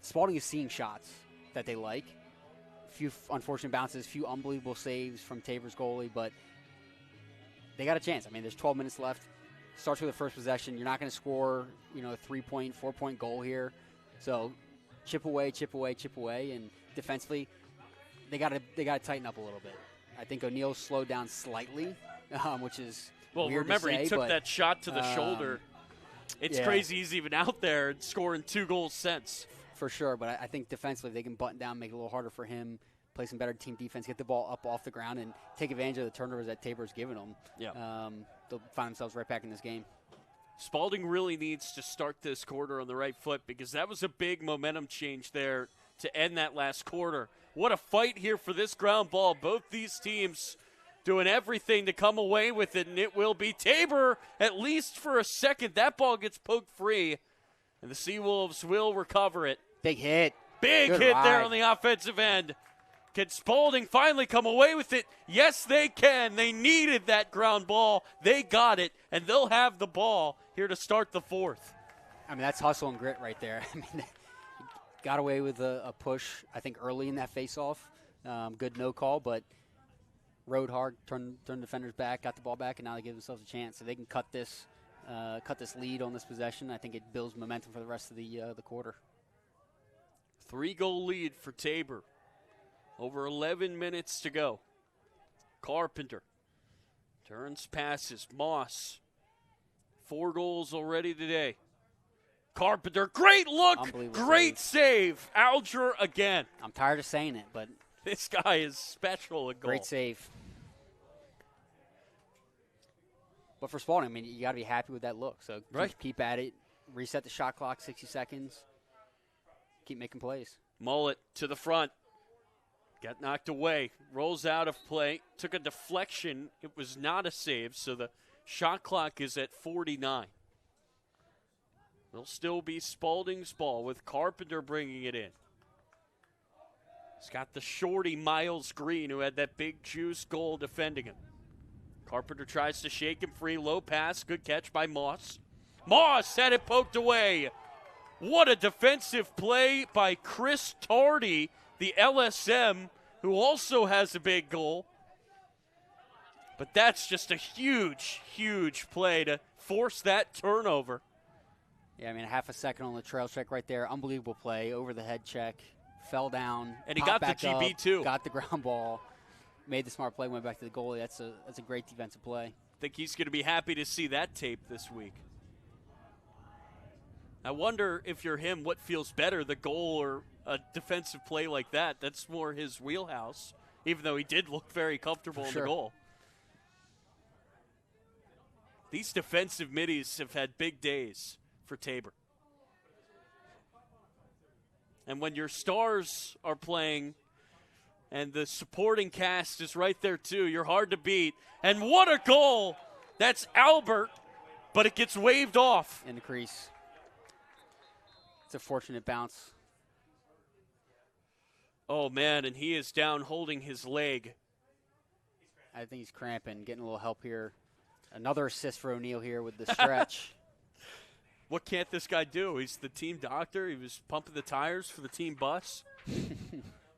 Spalding is seeing shots that they like. A few unfortunate bounces, a few unbelievable saves from Tabor's goalie, but they got a chance. I mean, there's 12 minutes left. Starts with the first possession. You're not going to score, a 3-point, 4-point goal here. So chip away, and defensively, they got to tighten up a little bit. I think O'Neal slowed down slightly, which is weird remember to say, he took but, that shot to the shoulder. It's crazy he's even out there and scoring 2 goals since. For sure, but I think defensively they can button down, make it a little harder for him, play some better team defense, get the ball up off the ground, and take advantage of the turnovers that Tabor's given them. Yeah. They'll find themselves right back in this game. Spalding really needs to start this quarter on the right foot because that was a big momentum change there to end that last quarter. What a fight here for this ground ball. Both these teams doing everything to come away with it, and it will be Tabor, at least for a second. That ball gets poked free, and the Seawolves will recover it. Big hit. Big Good hit ride there on the offensive end. Can Spalding finally come away with it? Yes, they can. They needed that ground ball. They got it, and they'll have the ball here to start the fourth. I mean, that's hustle and grit right there. I mean, got away with a push, I think, early in that face-off. Good no call, but rode hard, turned defenders back, got the ball back, and now they give themselves a chance. So they can cut this lead on this possession. I think it builds momentum for the rest of the quarter. 3-goal lead for Tabor. Over 11 minutes to go. Carpenter turns, passes. Moss, 4 goals already today. Carpenter, great look, great save. Alger again. I'm tired of saying it, but this guy is special at goal. Great save. But for Spalding, I mean, you got to be happy with that look. So keep at it. Reset the shot clock, 60 seconds. Keep making plays. Mullet to the front. Got knocked away. Rolls out of play. Took a deflection. It was not a save, so the shot clock is at 49. It'll still be Spalding's ball with Carpenter bringing it in. He's got the shorty Miles Green who had that big juice goal defending him. Carpenter tries to shake him free. Low pass. Good catch by Moss. Moss had it poked away. What a defensive play by Chris Tardy the LSM, who also has a big goal. But that's just a huge, huge play to force that turnover. Yeah, I mean, half a second on the trail check right there. Unbelievable play. Over the head check. Fell down. And he got the GB up, too. Got the ground ball. Made the smart play, went back to the goalie. That's a great defensive play. I think he's going to be happy to see that tape this week. I wonder if you're him, what feels better, the goal or a defensive play like that? That's more his wheelhouse, even though he did look very comfortable in the goal. These defensive middies have had big days for Tabor. And when your stars are playing and the supporting cast is right there too, you're hard to beat. And what a goal! That's Albert, but it gets waved off. In the crease. It's a fortunate bounce. Oh, man, and he is down holding his leg. I think he's cramping, getting a little help here. Another assist for O'Neal here with the stretch. What can't this guy do? He's the team doctor. He was pumping the tires for the team bus.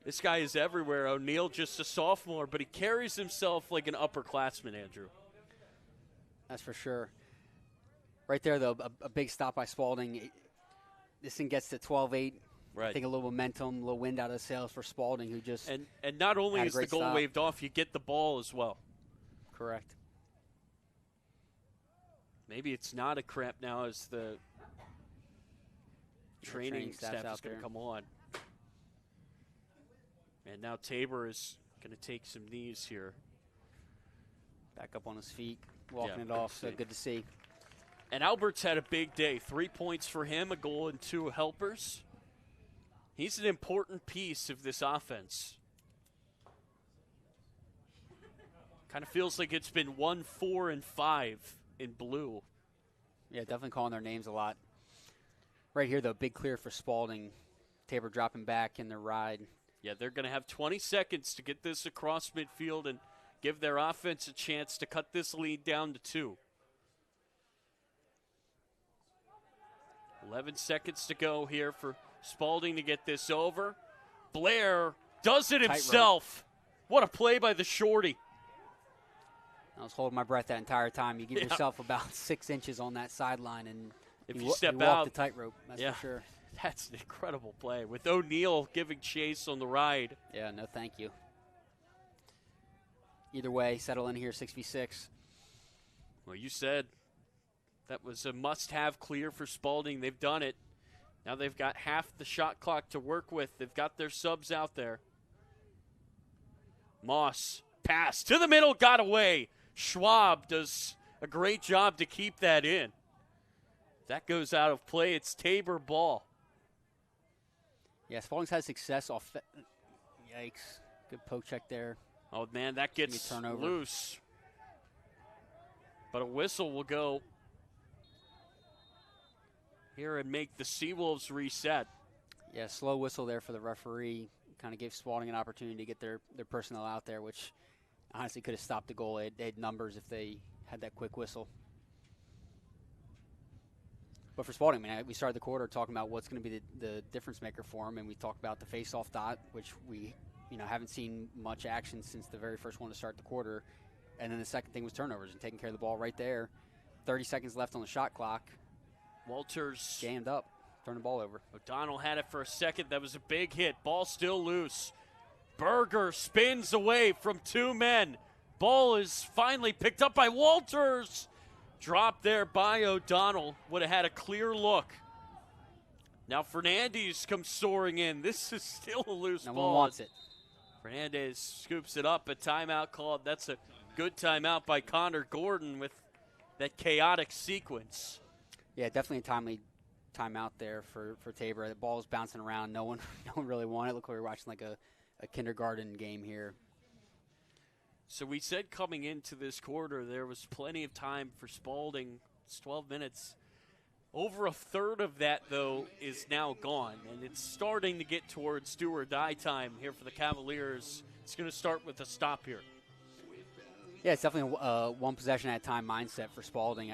This guy is everywhere. O'Neal just a sophomore, but he carries himself like an upperclassman, Andrew. That's for sure. Right there, though, a big stop by Spalding. This thing gets to 12-8. Right. I think a little momentum, a little wind out of the sails for Spalding, who just and not only is the goal stop. waved off, you get the ball as well. Correct. Maybe it's not a cramp now as the training staff is going to come on. And now Tabor is going to take some knees here. Back up on his feet, walking it off, so good to see. And Albert's had a big day. 3 points for him, a goal and 2 helpers. He's an important piece of this offense. Kind of feels like it's been 1, 4, and 5 in blue. Yeah, definitely calling their names a lot. Right here, though, big clear for Spalding. Tabor dropping back in their ride. Yeah, they're going to have 20 seconds to get this across midfield and give their offense a chance to cut this lead down to 2. 11 seconds to go here for Spalding to get this over. Blair does it himself. What a play by the shorty. I was holding my breath that entire time. You give yourself about 6 inches on that sideline, and if you step walk out, the tightrope, that's for sure. That's an incredible play with O'Neal giving chase on the ride. Yeah, no thank you. Either way, settle in here 6v6. Well, you said that was a must-have clear for Spalding. They've done it. Now they've got half the shot clock to work with. They've got their subs out there. Moss, pass to the middle, got away. Schwab does a great job to keep that in. That goes out of play. It's Tabor ball. Yeah, Spalding's had success off. Yikes. Good poke check there. Oh, man, that gets loose. But a whistle will go here and make the Seawolves reset. Yeah, slow whistle there for the referee. Kind of gave Spalding an opportunity to get their personnel out there, which honestly could have stopped the goal. They had numbers if they had that quick whistle. But for Spalding, I mean, we started the quarter talking about what's going to be the difference maker for them, and we talked about the face-off dot, which we haven't seen much action since the very first one to start the quarter. And then the second thing was turnovers and taking care of the ball right there. 30 seconds left on the shot clock. Walters jammed up, turned the ball over. O'Donnell had it for a second. That was a big hit. Ball still loose. Berger spins away from 2 men. Ball is finally picked up by Walters. Dropped there by O'Donnell. Would have had a clear look. Now Fernandez comes soaring in. This is still a loose ball. No one wants it. Fernandez scoops it up. A timeout called. That's a good timeout by Connor Gordon with that chaotic sequence. Yeah, definitely a timely timeout there for Tabor. The ball was bouncing around. No one really wanted it. Looked like we were watching like a kindergarten game here. So we said coming into this quarter there was plenty of time for Spalding. It's 12 minutes. Over a third of that, though, is now gone, and it's starting to get towards do or die time here for the Cavaliers. It's going to start with a stop here. Yeah, it's definitely a one possession at a time mindset for Spalding.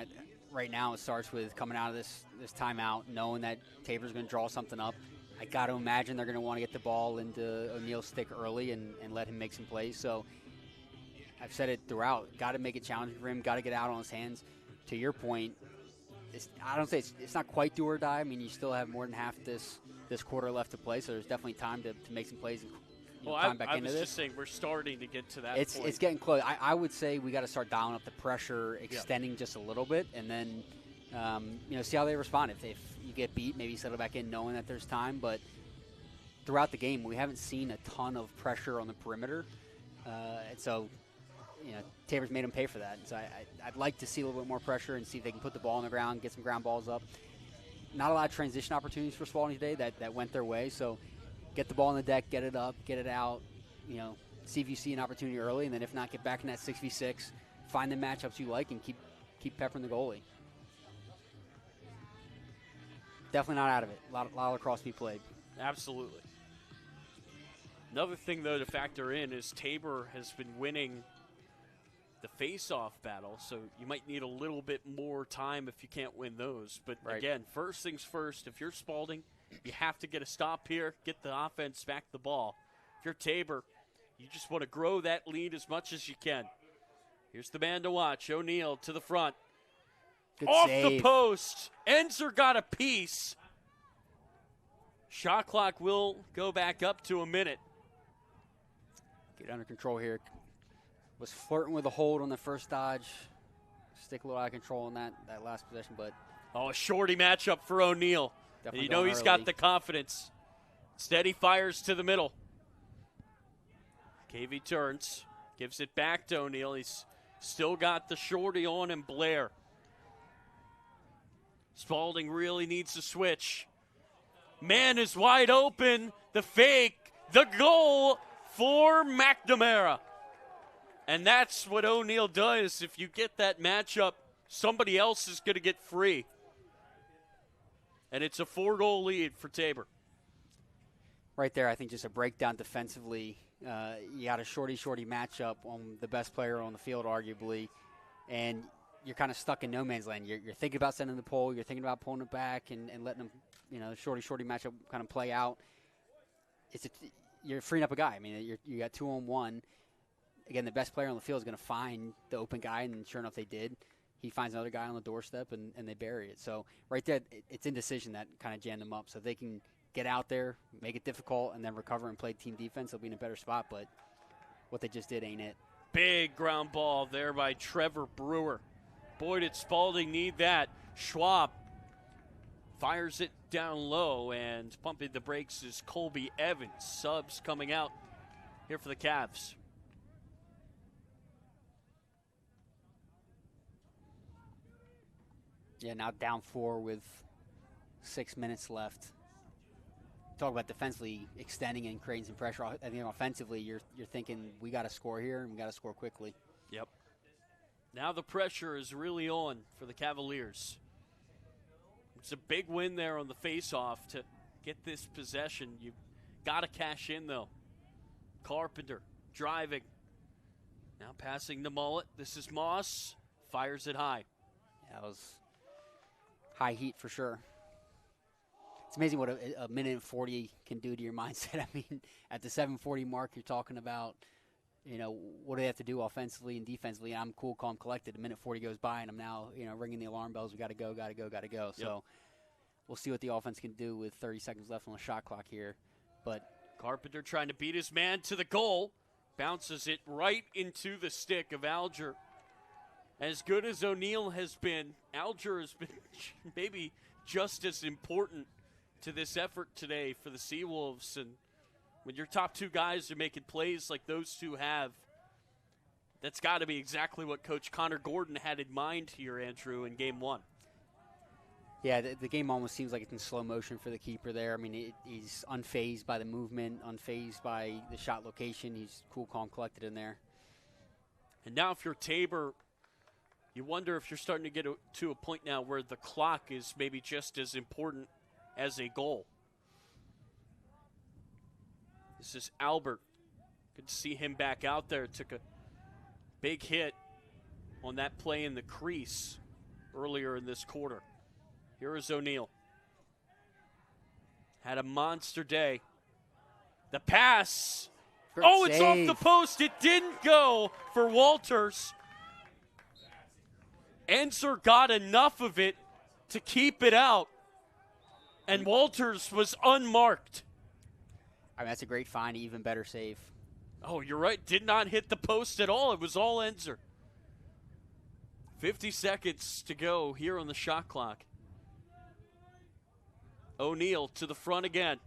Right now it starts with coming out of this timeout, knowing that Tabor's going to draw something up, I got to imagine they're going to want to get the ball into O'Neal's stick early and let him make some plays. So I've said it throughout. Got to make it challenging for him. Got to get out on his hands. To your point, I don't say it's not quite do or die. I mean, you still have more than half this quarter left to play, so there's definitely time to make some plays and climb back into this. I was just saying we're starting to get to that point. It's getting close. I would say we got to start dialing up the pressure, extending just a little bit, and then see how they respond. If you get beat, maybe settle back in knowing that there's time. But throughout the game, we haven't seen a ton of pressure on the perimeter. And so, Tabor's made them pay for that. And so I'd like to see a little bit more pressure and see if they can put the ball on the ground, get some ground balls up. Not a lot of transition opportunities for Spalding today that went their way. So get the ball on the deck, get it up, get it out, see if you see an opportunity early. And then if not, get back in that 6v6, find the matchups you like, and keep peppering the goalie. Definitely not out of it. A lot of lacrosse to be played. Absolutely. Another thing, though, to factor in is Tabor has been winning the face-off battle, so you might need a little bit more time if you can't win those. But, again, first things first, if you're Spalding, you have to get a stop here, get the offense back the ball. If you're Tabor, you just want to grow that lead as much as you can. Here's the man to watch, O'Neal to the front. Good Off save. the post. Enzer got a piece. Shot clock will go back up to a minute. Get under control here. Was flirting with a hold on the first dodge. Stick a little out of control in that last possession, but a shorty matchup for O'Neal. Definitely he's got the confidence. Instead, he fires to the middle. KV turns, gives it back to O'Neal. He's still got the shorty on him, Blair. Spalding really needs to switch. Man is wide open. The fake. The goal for McNamara. And that's what O'Neal does. If you get that matchup, somebody else is going to get free. And it's a 4-goal lead for Tabor. Right there, I think just a breakdown defensively. You got a shorty matchup on the best player on the field, arguably. And you're kind of stuck in no man's land. You're thinking about sending the pole. You're thinking about pulling it back and letting them, shorty matchup kind of play out. You're freeing up a guy. I mean, you got 2-on-1. Again, the best player on the field is going to find the open guy, and sure enough, they did. He finds another guy on the doorstep, and they bury it. So right there, it's indecision that kind of jammed them up. So if they can get out there, make it difficult, and then recover and play team defense, they'll be in a better spot. But what they just did ain't it. Big ground ball there by Trevor Brewer. Boy, did Spalding need that. Schwab fires it down low, and pumping the brakes is Colby Evans. Subs coming out here for the Cavs. Yeah, now down 4 with 6 minutes left. Talk about defensively extending and creating some pressure. I think offensively, you're thinking we got to score here and we got to score quickly. Yep. Now the pressure is really on for the Cavaliers. It's a big win there on the face-off to get this possession. You've got to cash in, though. Carpenter driving. Now passing the mullet. This is Moss. Fires it high. Yeah, that was high heat for sure. It's amazing what a minute and 40 can do to your mindset. I mean, at the 7:40 mark, you're talking about, what do they have to do offensively and defensively? And I'm cool, calm, collected. A minute 40 goes by, and I'm now, ringing the alarm bells. We got to go. Yep. So we'll see what the offense can do with 30 seconds left on the shot clock here. But Carpenter trying to beat his man to the goal. Bounces it right into the stick of Alger. As good as O'Neal has been, Alger has been maybe just as important to this effort today for the Seawolves. And when your top two guys are making plays like those two have, that's got to be exactly what Coach Connor Gordon had in mind here, Andrew, in Game 1. Yeah, the game almost seems like it's in slow motion for the keeper there. I mean, he's unfazed by the movement, unfazed by the shot location. He's cool, calm, collected in there. And now if you're Tabor, you wonder if you're starting to get to a point now where the clock is maybe just as important as a goal. This is Albert. Good to see him back out there. Took a big hit on that play in the crease earlier in this quarter. Here is O'Neal. had a monster day. The pass. Great It's save. off the post. It didn't go for Walters. Enzer got enough of it to keep it out, and Walters was unmarked. I mean, that's a great find, even better save. Oh, you're right. Did not hit the post at all. It was all Enzer. 50 seconds to go here on the shot clock. O'Neal to the front again.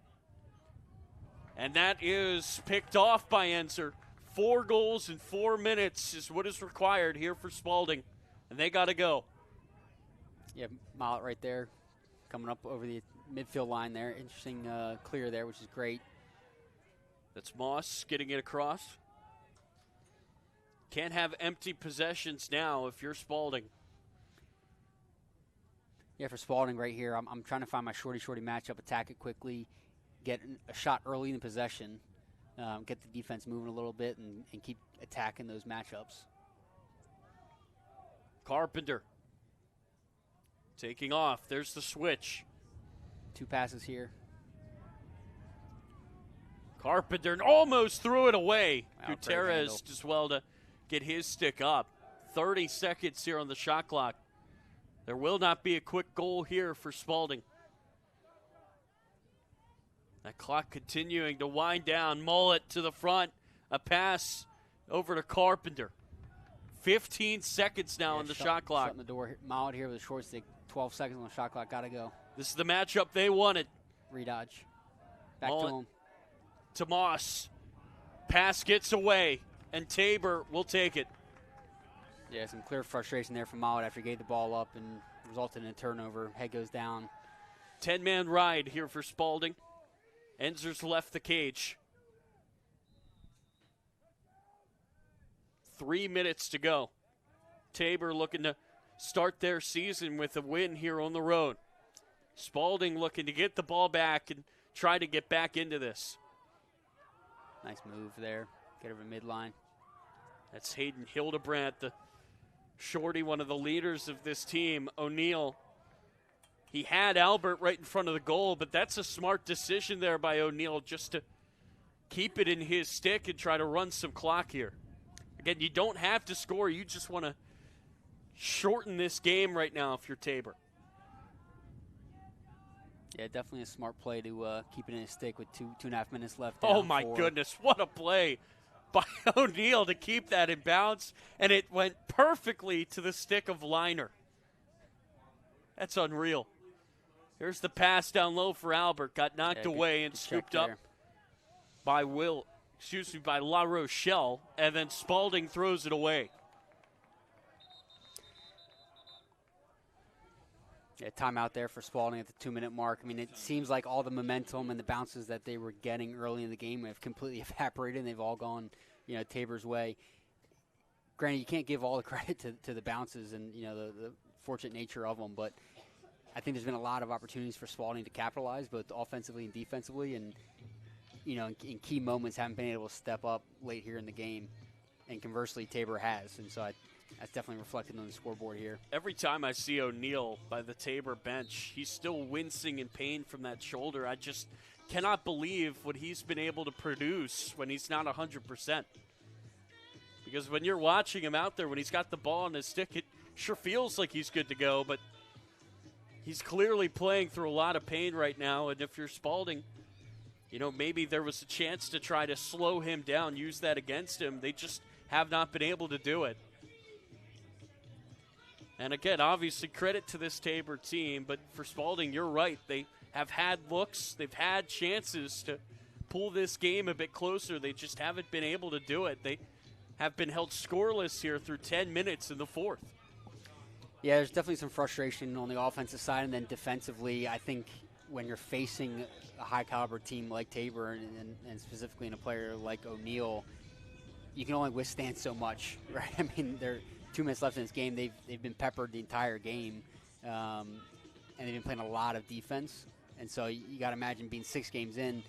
And that is picked off by Enzer. 4 goals in 4 minutes is what is required here for Spalding. And they got to go. Yeah, Mallet right there, coming up over the midfield line there. Interesting clear there, which is great. That's Moss getting it across. Can't have empty possessions now if you're Spalding. Yeah, for Spalding right here, I'm trying to find my shorty matchup, attack it quickly, get a shot early in the possession, get the defense moving a little bit, and keep attacking those matchups. Carpenter taking off. There's the switch. 2 passes here. Carpenter almost threw it away. Wow, great Gutierrez handle. just well to get his stick up. 30 seconds here on the shot clock. There will not be a quick goal here for Spalding. That clock continuing to wind down. Mullet to the front. A pass over to Carpenter. 15 seconds now on the shot clock. Shutting the door. Mallet here with a short stick. 12 seconds on the shot clock. Got to go. This is the matchup they wanted. Redodge. Back Mullet to him. to Moss. Pass gets away, and Tabor will take it. Yeah, some clear frustration there from Mallet after he gave the ball up and resulted in a turnover. Head goes down. 10-man ride here for Spalding. Enzer's left the cage. 3 minutes to go. Tabor looking to start their season with a win here on the road. Spalding looking to get the ball back and try to get back into this. Nice move there. Get over midline. That's Hayden Hildebrandt, the shorty, one of the leaders of this team. O'Neal, he had Albert right in front of the goal, but that's a smart decision there by O'Neal just to keep it in his stick and try to run some clock here. Again, you don't have to score. You just want to shorten this game right now if you're Tabor. Yeah, definitely a smart play to keep it in his stick with 2.5 minutes left. Oh, down my 4. goodness. What a play by O'Neal to keep that in bounds, and it went perfectly to the stick of Liner. That's unreal. Here's the pass down low for Albert. Got knocked away and scooped up by by La Rochelle, and then Spalding throws it away. Yeah, timeout there for Spalding at the 2-minute mark. I mean, it seems like all the momentum and the bounces that they were getting early in the game have completely evaporated, and they've all gone, Tabor's way. Granted, you can't give all the credit to the bounces and, the fortunate nature of them, but I think there's been a lot of opportunities for Spalding to capitalize, both offensively and defensively, and, in key moments haven't been able to step up late here in the game. And conversely, Tabor has, and so that's definitely reflected on the scoreboard here. Every time I see O'Neal by the Tabor bench, he's still wincing in pain from that shoulder. I just cannot believe what he's been able to produce when he's not 100%. Because when you're watching him out there, when he's got the ball on his stick, it sure feels like he's good to go, but he's clearly playing through a lot of pain right now, and if you're Spalding, maybe there was a chance to try to slow him down, use that against him. They just have not been able to do it. And again, obviously credit to this Tabor team, but for Spalding, you're right. They have had looks. They've had chances to pull this game a bit closer. They just haven't been able to do it. They have been held scoreless here through 10 minutes in the fourth. Yeah, there's definitely some frustration on the offensive side, and then defensively, I think when you're facing a high-caliber team like Tabor and specifically in a player like O'Neal, you can only withstand so much, right? I mean, they're 2 minutes left in this game. They've been peppered the entire game, and they've been playing a lot of defense. And so you got to imagine being 6 games in,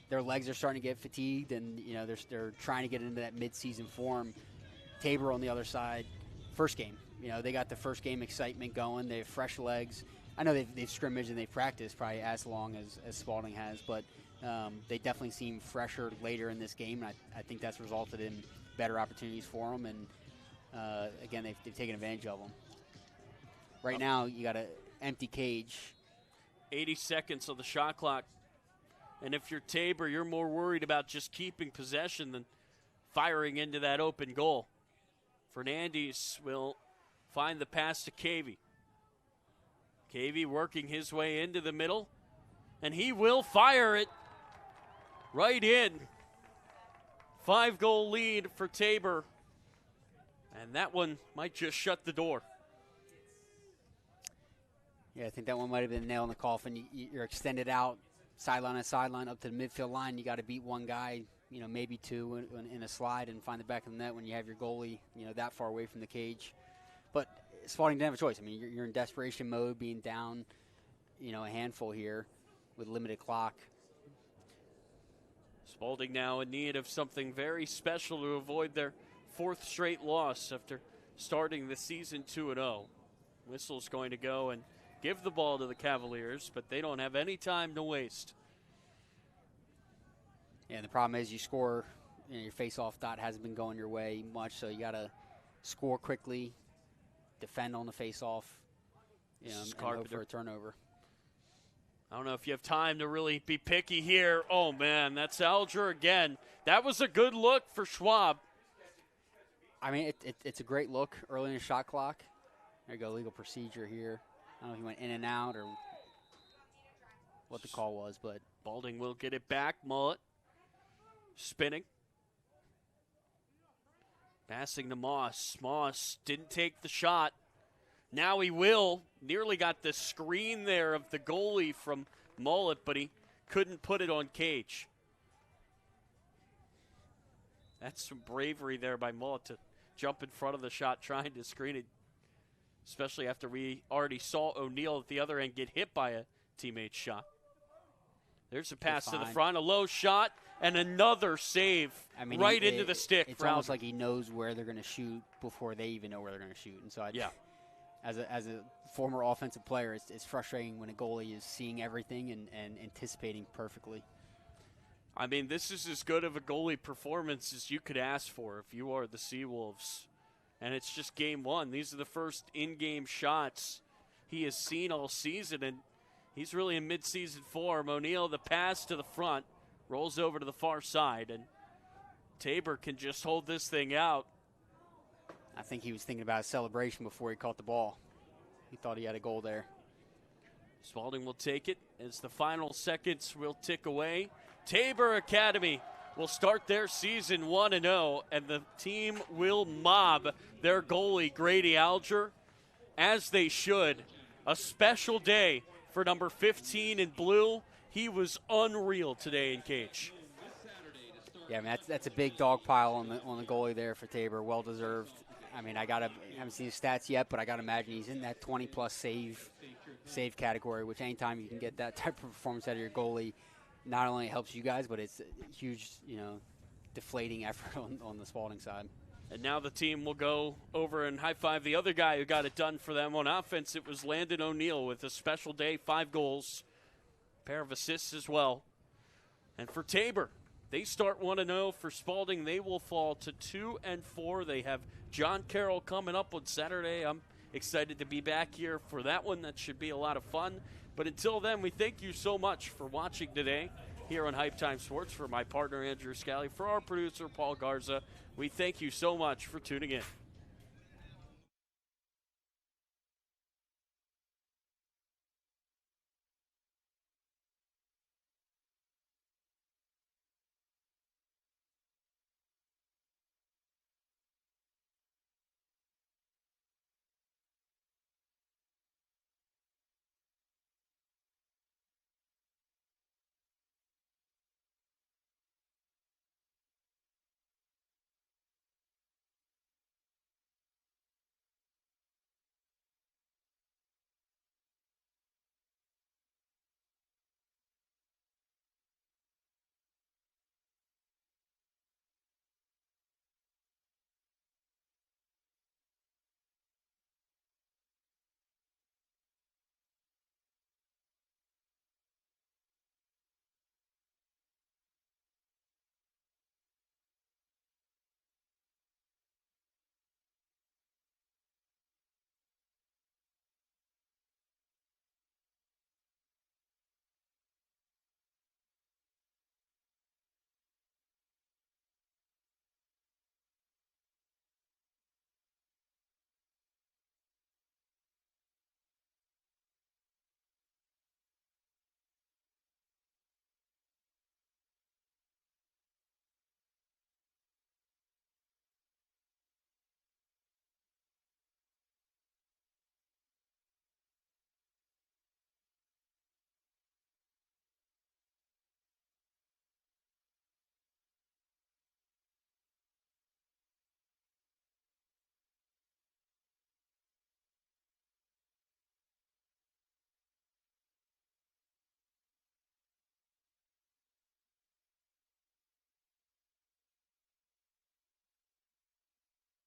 their legs are starting to get fatigued, and they're trying to get into that mid-season form. Tabor on the other side, first game. They got the first game excitement going. They have fresh legs. I know they've scrimmaged and they've practiced probably as long as Spalding has, but they definitely seem fresher later in this game, and I think that's resulted in better opportunities for them, and again, they've taken advantage of them. Right now, you got an empty cage. 80 seconds on the shot clock. And if you're Tabor, you're more worried about just keeping possession than firing into that open goal. Fernandez will find the pass to Cavey. Cavey working his way into the middle, and he will fire it right in. 5-goal lead for Tabor, and that one might just shut the door. Yeah, I think that one might have been a nail in the coffin. You're extended out, sideline to sideline, up to the midfield line. You got to beat one guy, maybe two in a slide and find the back of the net when you have your goalie, that far away from the cage. But Spalding didn't have a choice. I mean, you're in desperation mode, being down, a handful here with limited clock. Spalding now in need of something very special to avoid their 4th straight loss after starting the season 2-0. Whistle's going to go and give the ball to the Cavaliers, but they don't have any time to waste. Yeah, and the problem is you score, your face-off dot hasn't been going your way much, so you got to score quickly, defend on the face-off, and hope for a turnover. I don't know if you have time to really be picky here. Oh, man, that's Alger again. That was a good look for Schwab. I mean, it's a great look early in the shot clock. There you go, legal procedure here. I don't know if he went in and out or what the call was, but Spalding will get it back. Mullet spinning. Passing to Moss. Moss didn't take the shot. Now he will. Nearly got the screen there of the goalie from Mullet, but he couldn't put it on Cage. That's some bravery there by Mullet to jump in front of the shot trying to screen it, especially after we already saw O'Neal at the other end get hit by a teammate's shot. There's a pass to the front, a low shot, and another save into the stick. It's almost like he knows where they're going to shoot before they even know where they're going to shoot. And so, as a former offensive player, it's frustrating when a goalie is seeing everything and anticipating perfectly. I mean, this is as good of a goalie performance as you could ask for if you are the Seawolves. And it's just game one. These are the first in-game shots he has seen all season, and he's really in mid-season form. O'Neal, the pass to the front, rolls over to the far side, and Tabor can just hold this thing out. I think he was thinking about a celebration before he caught the ball. He thought he had a goal there. Spalding will take it as the final seconds will tick away. Tabor Academy will start their season 1-0, and the team will mob their goalie, Grady Alger, as they should. A special day for number 15 in blue. He was unreal today in Cage. Yeah, I mean, that's a big dog pile on the goalie there for Tabor. Well deserved. I mean, I haven't seen his stats yet, but I got to imagine he's in that 20-plus save category, which anytime you can get that type of performance out of your goalie, not only helps you guys, but it's a huge, deflating effort on the Spalding side. And now the team will go over and high-five the other guy who got it done for them. On offense, it was Landon O'Neal with a special day, 5 goals, pair of assists as well. And for Tabor, they start 1-0. For Spalding, they will fall to 2-4. They have John Carroll coming up on Saturday. I'm excited to be back here for that one. That should be a lot of fun. But until then, we thank you so much for watching today here on Hype Time Sports. For my partner, Andrew Scally, for our producer, Paul Garza, we thank you so much for tuning in.